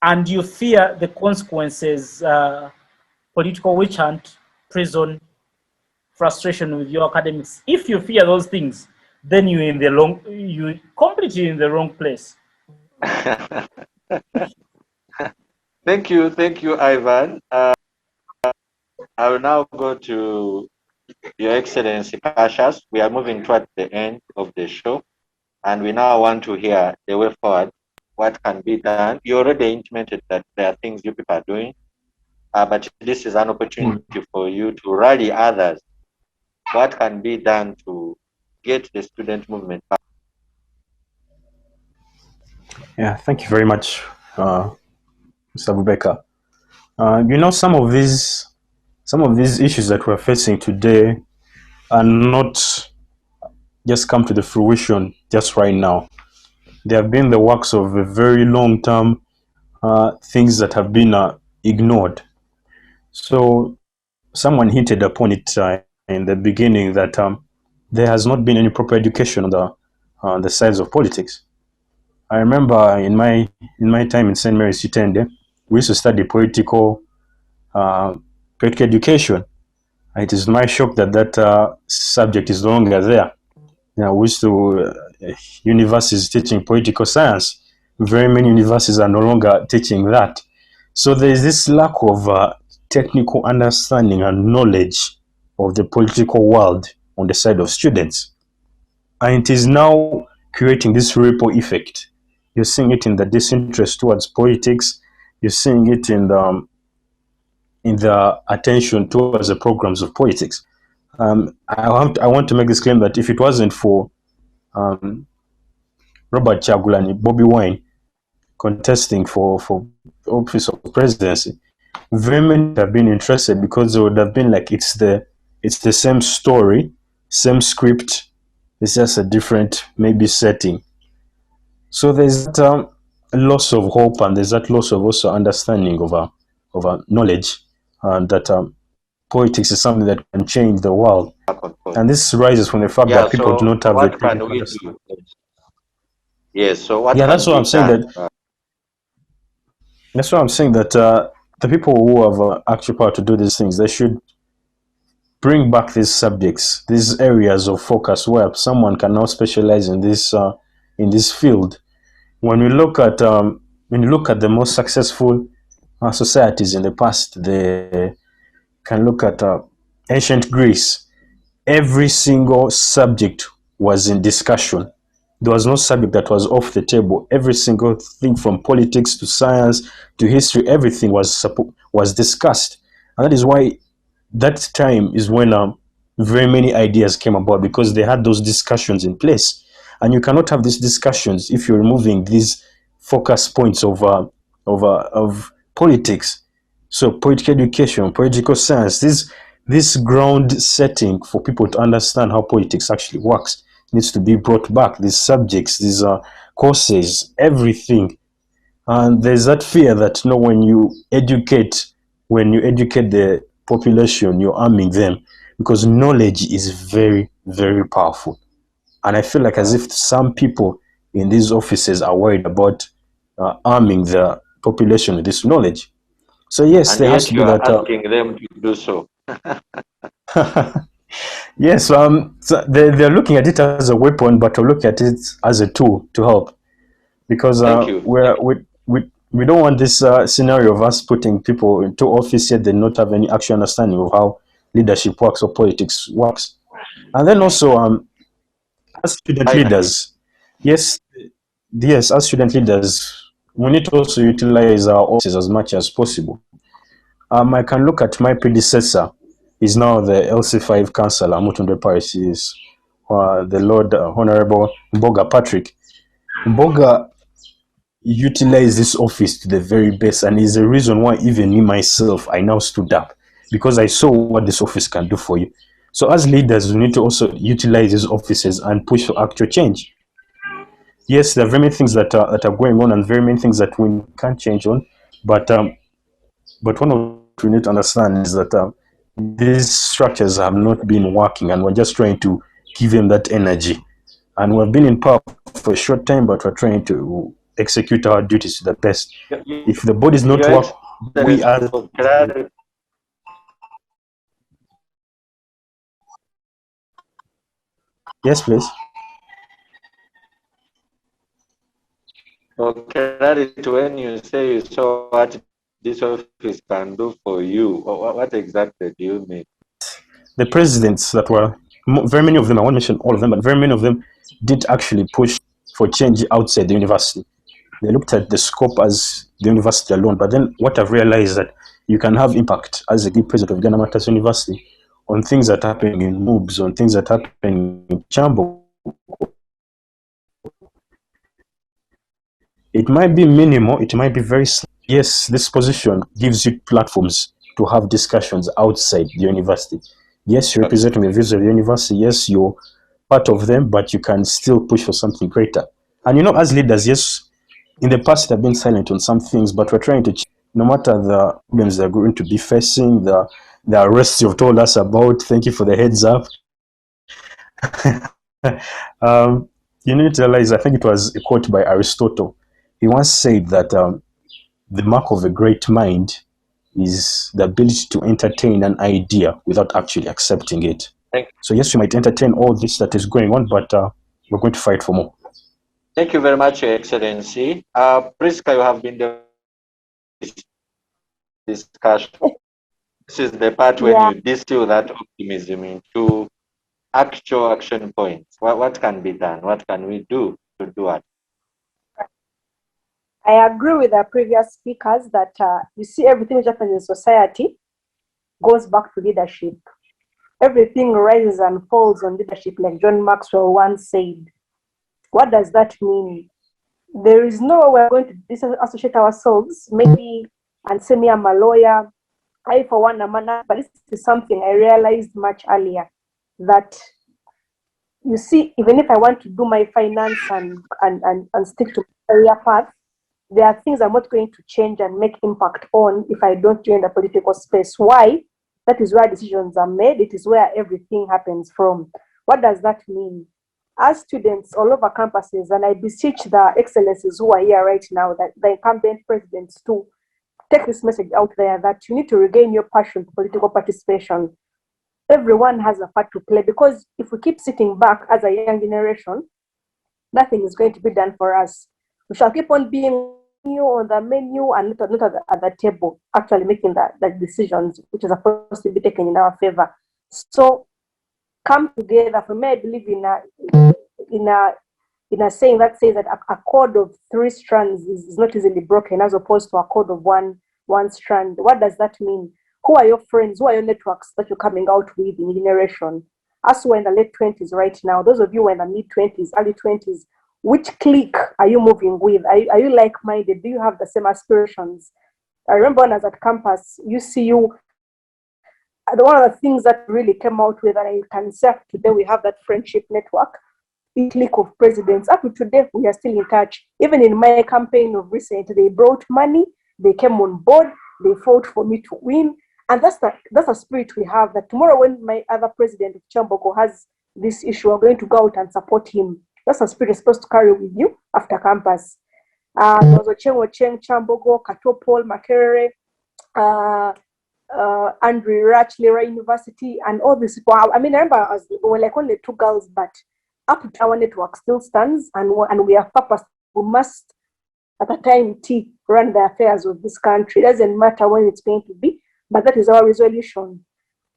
and you fear the consequences, political witch hunt, prison, frustration with your academics, if you fear those things, then you completely in the wrong place. Thank you, Ivan. I will now go to Your Excellency Cassious. We are moving toward the end of the show, and we now want to hear the way forward. What can be done? You already intimated that there are things you people are doing, but this is an opportunity for you to rally others. What can be done to get the student movement back? Yeah, thank you very much, Mr. Abubaker. You know, some of these issues that we're facing today are not just come to the fruition just right now. They have been the works of a very long term, things that have been ignored. So someone hinted upon it in the beginning that there has not been any proper education on the sides of politics. I remember in my time in St. Mary's Utende, we used to study political education. It is my shock that that subject is no longer there. We used to universities teaching political science. Very many universities are no longer teaching that. So there is this lack of technical understanding and knowledge of the political world on the side of students. And it is now creating this ripple effect. You're seeing it in the disinterest towards politics. You're seeing it in the attention towards the programs of politics. I want to make this claim that if it wasn't for Robert Kyagulanyi, Bobi Wine contesting for office of presidency, very many have been interested because it would have been like it's the same story, same script, it's just a different maybe setting. So there's that loss of hope, and there's that loss of also understanding of knowledge, and that politics is something that can change the world. And this rises from the fact that people do not have the technical understanding. Yes, so what that's what I'm saying. That's why I'm saying that the people who have actual power to do these things, they should bring back these subjects, these areas of focus where someone can now specialize in this field. When you look at the most successful societies in the past, they can look at ancient Greece. Every single subject was in discussion. There was no subject that was off the table. Every single thing from politics to science to history, everything was discussed. And that is why that time is when very many ideas came about, because they had those discussions in place. And you cannot have these discussions if you're removing these focus points of politics. So political education, political science, this ground setting for people to understand how politics actually works needs to be brought back. These subjects, these courses, everything. And there's that fear that when you educate the population, you're arming them, because knowledge is very, very powerful. And I feel like as if some people in these offices are worried about arming the population with this knowledge. So yes, and there has to be that. Asking them to do so. Yes, so they're looking at it as a weapon, but to look at it as a tool to help, because we don't want this scenario of us putting people into office yet they not have any actual understanding of how leadership works or politics works. And then also as student leaders, yes, as student leaders, we need to also utilize our offices as much as possible. I can look at my predecessor. He's now the LC5 Councillor, Mutundwe Parish. He is the Lord Honorable Mboga Patrick. Mboga utilized this office to the very best, and is the reason why even me myself, I now stood up, because I saw what this office can do for you. So as leaders, we need to also utilize these offices and push for actual change. Yes, there are very many things that are going on, and very many things that we can't change on, But one of what we need to understand is that these structures have not been working, and we're just trying to give them that energy. And we've been in power for a short time, but we're trying to execute our duties to the best. If the body is not working, we are. Yes, please. Okay, when you say you saw what this office can do for you, what exactly do you mean? The presidents that were, very many of them, I won't mention all of them, but very many of them did actually push for change outside the university. They looked at the scope as the university alone, but then what I've realized is that you can have impact as a Guild President of Uganda Martyrs University on things that are happening in MOOBs, on things that are happening in Chambo. It might be minimal, it might be very small. Yes, this position gives you platforms to have discussions outside the university. Yes, you're representing the views of the university. Yes, you're part of them, but you can still push for something greater. And you know, as leaders, yes, in the past they've been silent on some things, but we're trying to, no matter the problems they're going to be facing, the arrests you've told us about. Thank you for the heads up. You need to realize, I think it was a quote by Aristotle. He once said that the mark of a great mind is the ability to entertain an idea without actually accepting it. So yes, you might entertain all this that is going on, but we're going to fight for more. Thank you very much, Your Excellency. Prisca, you have been the discussion. This is the part when you distill that optimism into actual action points. What can be done? What can we do to do it? I agree with the previous speakers that you see everything which happens in society goes back to leadership. Everything rises and falls on leadership, like John Maxwell once said. What does that mean? There is no way we're going to disassociate ourselves, maybe, and say me I'm a lawyer, I for one am an, but this is something I realized much earlier, that you see, even if I want to do my finance and stick to my career path, there are things I'm not going to change and make impact on if I don't join the political space. Why? That is where decisions are made. It is where everything happens from. What does that mean? As students all over campuses, and I beseech the excellencies who are here right now, that the incumbent presidents to take this message out there, that you need to regain your passion for political participation. Everyone has a part to play, because if we keep sitting back as a young generation, nothing is going to be done for us. We shall keep on being on the menu and not at the table, actually making the decisions which are supposed to be taken in our favor. So come together. For me, I believe in a saying that says that a cord of 3 strands is not easily broken, as opposed to a cord of one strand. What does that mean? Who are your friends? Who are your networks that you're coming out with in generation? Us who are in the late 20s right now, those of you who are in the mid 20s, early 20s, which clique are you moving with? Are you like-minded? Do you have the same aspirations? I remember when I was at campus, UCU, one of the things that really came out with, and I can say today we have that friendship network, a clique of presidents. Up to today, we are still in touch. Even in my campaign of recent, they brought money, they came on board, they fought for me to win. And that's a spirit we have, that tomorrow when my other president of Chamboko has this issue, we're going to go out and support him. That's a spirit you're supposed to carry with you after campus. There was Ocheng, Chambogo, Katopol, Makerere, Andrew Rach, Lera University, and all these people. I mean, I remember we were like only 2 girls, but up to our network still stands, and we have purpose. We must, at the time, run the affairs of this country. It doesn't matter when it's going to be, but that is our resolution.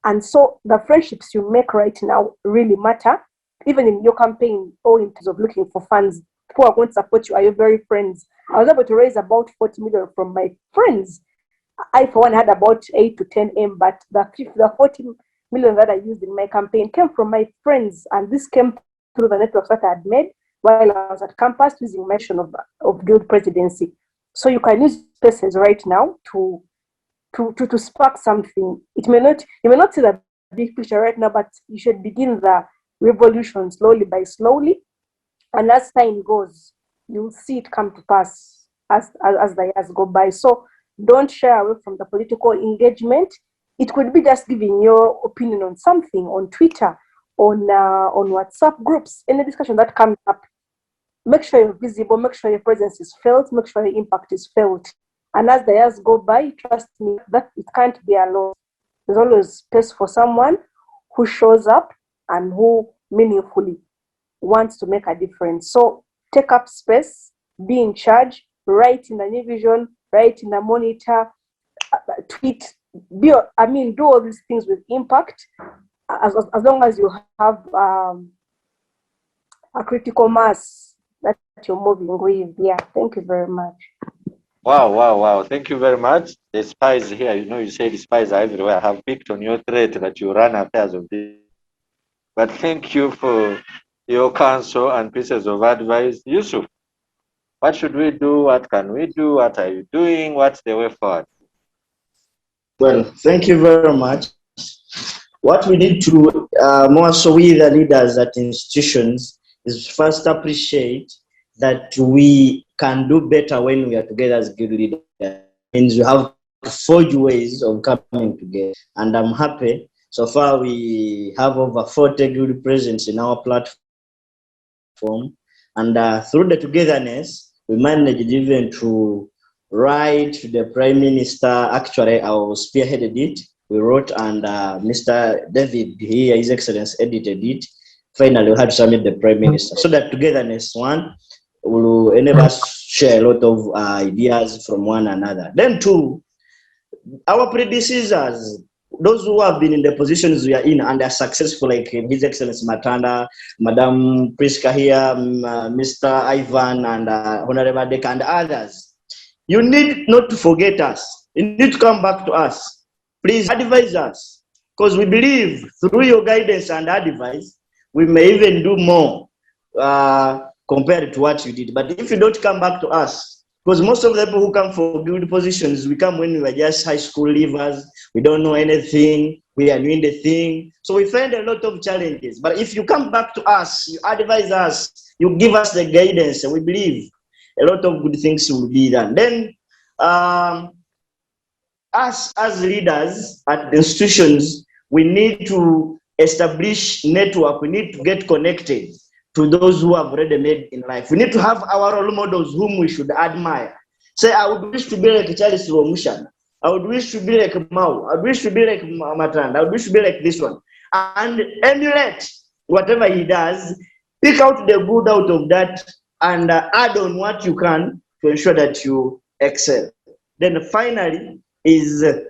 And so the friendships you make right now really matter. Even in your campaign, or in terms of looking for funds, people are going to support you, are your very friends. I was able to raise about 40 million from my friends. I, for one, had about 8 to 10 M, but the 40 million that I used in my campaign came from my friends, and this came through the networks that I had made while I was at campus using mention of Guild Presidency. So you can use spaces right now to spark something. You may not see the big picture right now, but you should begin the revolution slowly by slowly, and as time goes, you'll see it come to pass as the years go by. So Don't shy away from the political engagement. It could be just giving your opinion on something on Twitter, on WhatsApp groups, any discussion that comes up. Make sure you're visible, make sure your presence is felt, make sure your impact is felt. And as the years go by, trust me that it can't be alone. There's always space for someone who shows up and who meaningfully wants to make a difference. So take up space, be in charge, write in the new vision, write in the monitor, tweet, do all these things with impact, as long as you have a critical mass that you're moving with. Yeah, thank you very much. Wow. Thank you very much. The spies here, you say the spies are everywhere. I have picked on your threat that you run affairs of this. But thank you for your counsel and pieces of advice. Yusuf, what should we do? What can we do? What are you doing? What's the way forward? Well, thank you very much. What we need to do, more so we the leaders at institutions, is first appreciate that we can do better when we are together as guild leaders. It means we have to forge ways of coming together. And I'm happy. So far, we have over 40 guild presidents in our platform. And through the togetherness, we managed even to write to the Prime Minister. Actually, I spearheaded it. We wrote, and Mr. David, His Excellency, edited it. Finally, we had to submit the Prime Minister. So that togetherness, one, will enable us share a lot of ideas from one another. Then two, our predecessors, those who have been in the positions we are in and are successful, like His Excellency Matanda, Madam Prisca here, Mr. Ivan, and Honorable Adeke, and others. You need not to forget us. You need to come back to us. Please advise us, because we believe through your guidance and advice, we may even do more compared to what you did. But if you don't come back to us, because most of the people who come for guild positions, we come when we were just high school leavers, we don't know anything, we are doing the thing. So we find a lot of challenges. But if you come back to us, you advise us, you give us the guidance, and we believe a lot of good things will be done. Then, us as leaders at the institutions, we need to establish network. We need to get connected to those who have already made in life. We need to have our role models whom we should admire. Say, I would wish to be like Charles Romushana. I would wish to be like Mao. I would wish to be like Matanda. I would wish to be like this one. And emulate whatever he does. Pick out the good out of that and add on what you can to ensure that you excel. Then finally is to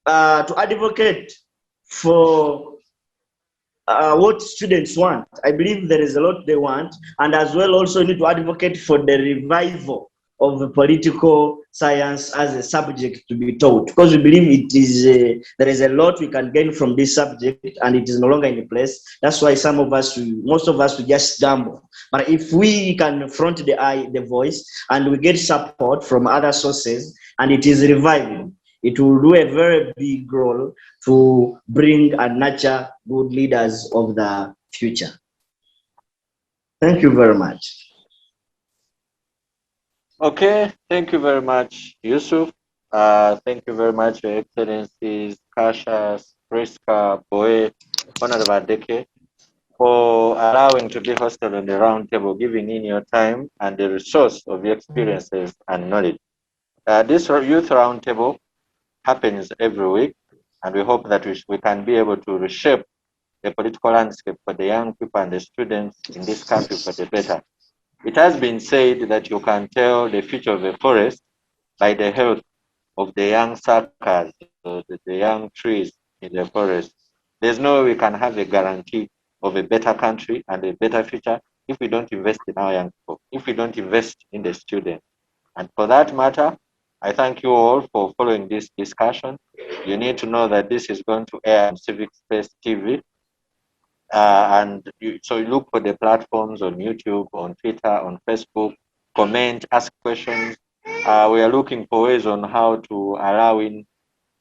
advocate for what students want. I believe there is a lot they want, and as well also need to advocate for the revival of the political science as a subject to be taught, because we believe it is there is a lot we can gain from this subject, and it is no longer in place. That's why most of us, we just stumble. But if we can front the voice and we get support from other sources, and it is revived, it will do a very big role to bring and nurture good leaders of the future. Thank you very much. Okay, thank you very much, Yusuf. Thank you very much, Your Excellencies, Cassious, Prisca, Bwowe, Honorable Adeke, for allowing to be hosted on the roundtable, giving in your time and the resource of your experiences and knowledge. This youth roundtable happens every week, and we hope that we can be able to reshape the political landscape for the young people and the students in this country for the better. It has been said that you can tell the future of a forest by the health of the young suckers, the young trees in the forest. There's no way we can have a guarantee of a better country and a better future if we don't invest in our young people, if we don't invest in the students. And for that matter, I thank you all for following this discussion. You need to know that this is going to air on Civic Space TV. So you look for the platforms on YouTube, on Twitter, on Facebook, comment, ask questions. We are looking for ways on how to allow in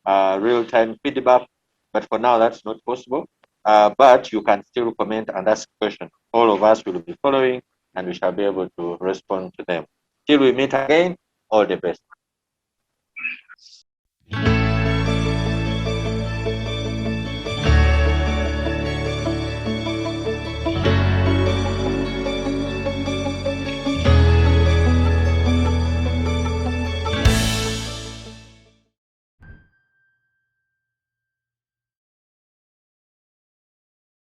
real-time feedback, but for now that's not possible. But you can still comment and ask questions. All of us will be following, and we shall be able to respond to them. Till we meet again, all the best. you.